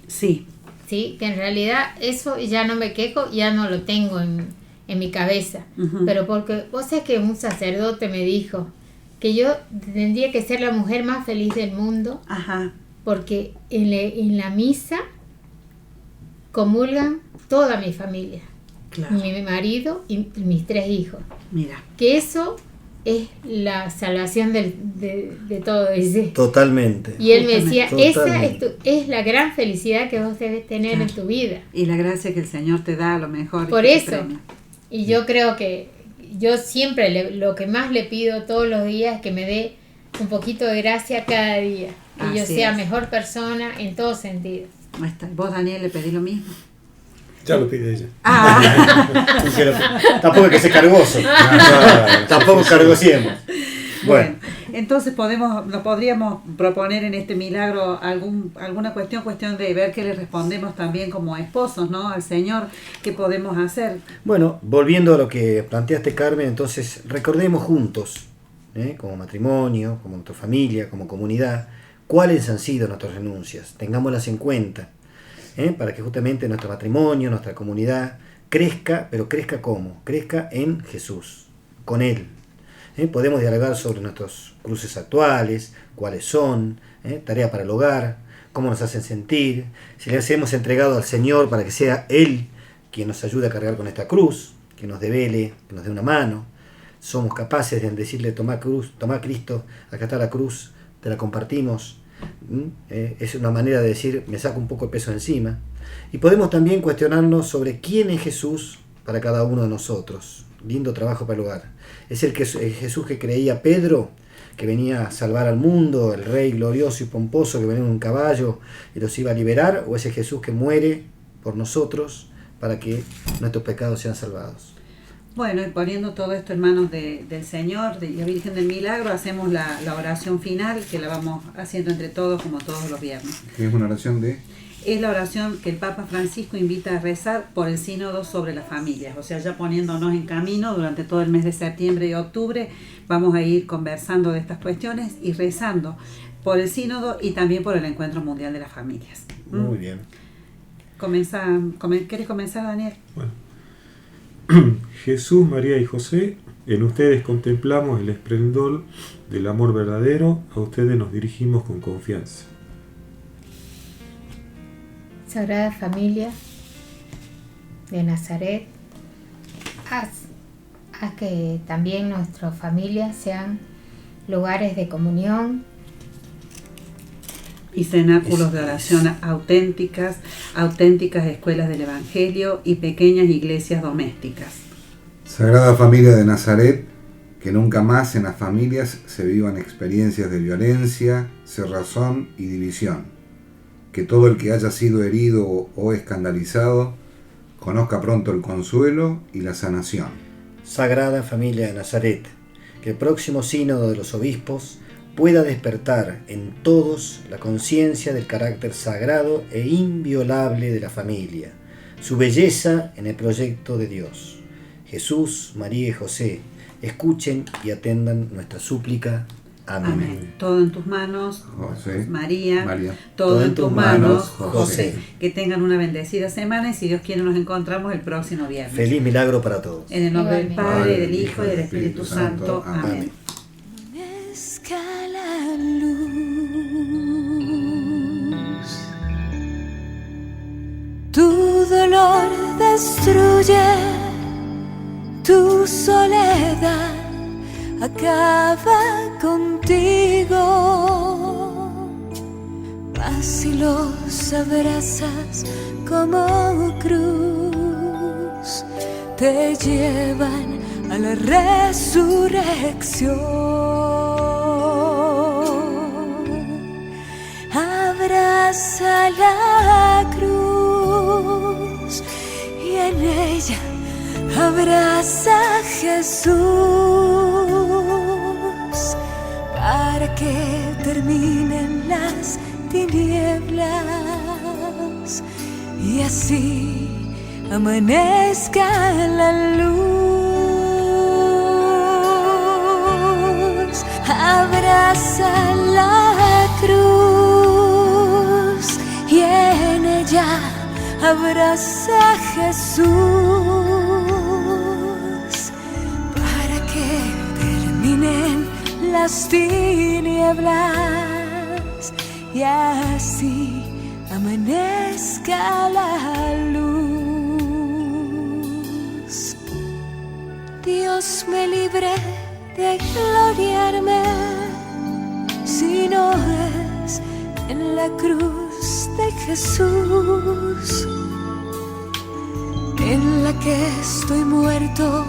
Sí. Sí, que en realidad eso ya no me quejo, ya no lo tengo en mi cabeza. Uh-huh. Pero porque vos sabés que un sacerdote me dijo que yo tendría que ser la mujer más feliz del mundo. Ajá. Porque en la misa comulgan toda mi familia. Claro. Mi marido y mis 3 hijos. Mira. Que eso es la salvación de todo ese. Totalmente. Y él me decía, esa es la gran felicidad que vos debes tener, claro, en tu vida. Y la gracia que el Señor te da a lo mejor. Por eso. Y yo creo que yo siempre lo que más le pido todos los días es que me dé un poquito de gracia cada día. Que yo sea mejor persona en todos sentidos. ¿Vos, Daniel, le pedís lo mismo? Ya lo pide ella. Tampoco es que sea cargoso. Tampoco cargosiemos. Bueno, entonces nos podríamos proponer en este milagro alguna cuestión de ver qué le respondemos también como esposos, ¿no? Al Señor, qué podemos hacer. Bueno, volviendo a lo que planteaste, Carmen, entonces recordemos juntos, como matrimonio, como nuestra familia, como comunidad, cuáles han sido nuestras renuncias. Tengámoslas en cuenta. Para que justamente nuestro matrimonio, nuestra comunidad crezca, pero crezca ¿cómo? Crezca en Jesús, con Él. Podemos dialogar sobre nuestros cruces actuales, cuáles son, tarea para el hogar, cómo nos hacen sentir, si les hemos entregado al Señor para que sea Él quien nos ayude a cargar con esta cruz, que nos devele, que nos dé una mano. Somos capaces de decirle, toma Cristo, acá está la cruz, te la compartimos. Es una manera de decir, me saco un poco el peso encima. Y podemos también cuestionarnos sobre quién es Jesús para cada uno de nosotros. Lindo trabajo para el hogar. ¿Es el Jesús que creía Pedro, que venía a salvar al mundo, el rey glorioso y pomposo que venía en un caballo y los iba a liberar? ¿O es el Jesús que muere por nosotros para que nuestros pecados sean salvados? Bueno, y poniendo todo esto en manos del Señor, de la Virgen del Milagro, hacemos la oración final, que la vamos haciendo entre todos, como todos los viernes. ¿Qué es una oración de? Es la oración que el Papa Francisco invita a rezar por el sínodo sobre las familias. O sea, ya poniéndonos en camino durante todo el mes de septiembre y octubre, vamos a ir conversando de estas cuestiones y rezando por el sínodo y también por el Encuentro Mundial de las Familias. Muy bien. ¿Quieres comenzar, Daniel? Bueno. Jesús, María y José, en ustedes contemplamos el esplendor del amor verdadero, a ustedes nos dirigimos con confianza. Sagrada Familia de Nazaret, haz que también nuestras familias sean lugares de comunión y cenáculos de oración auténticas escuelas del Evangelio y pequeñas iglesias domésticas. Sagrada Familia de Nazaret, que nunca más en las familias se vivan experiencias de violencia, cerrazón y división. Que todo el que haya sido herido o escandalizado conozca pronto el consuelo y la sanación. Sagrada Familia de Nazaret, que el próximo sínodo de los obispos pueda despertar en todos la conciencia del carácter sagrado e inviolable de la familia, su belleza en el proyecto de Dios. Jesús, María y José, escuchen y atendan nuestra súplica. Amén. Todo en tus manos, José. María. María. Todo en tus manos, José. Que tengan una bendecida semana y si Dios quiere nos encontramos el próximo viernes. Feliz milagro para todos. En el nombre del Igualmente. Padre, del Hijo y del Espíritu Santo. Amén. Escala luz, tu dolor destruye, tu soledad acaba contigo, mas si los abrazas como cruz, te llevan a la resurrección. Abraza la cruz y en ella abraza a Jesús para que terminen las tinieblas y así amanezca la luz. Abraza la cruz y en ella abraza a Jesús para que terminen las tinieblas y así amanezca la luz. Dios me libre de gloriarme si no es en la cruz de Jesús, en la que estoy muerto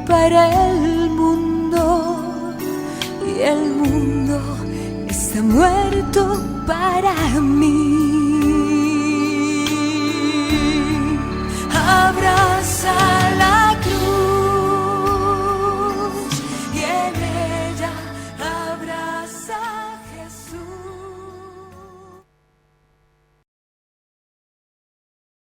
para el mundo y el mundo está muerto para mí.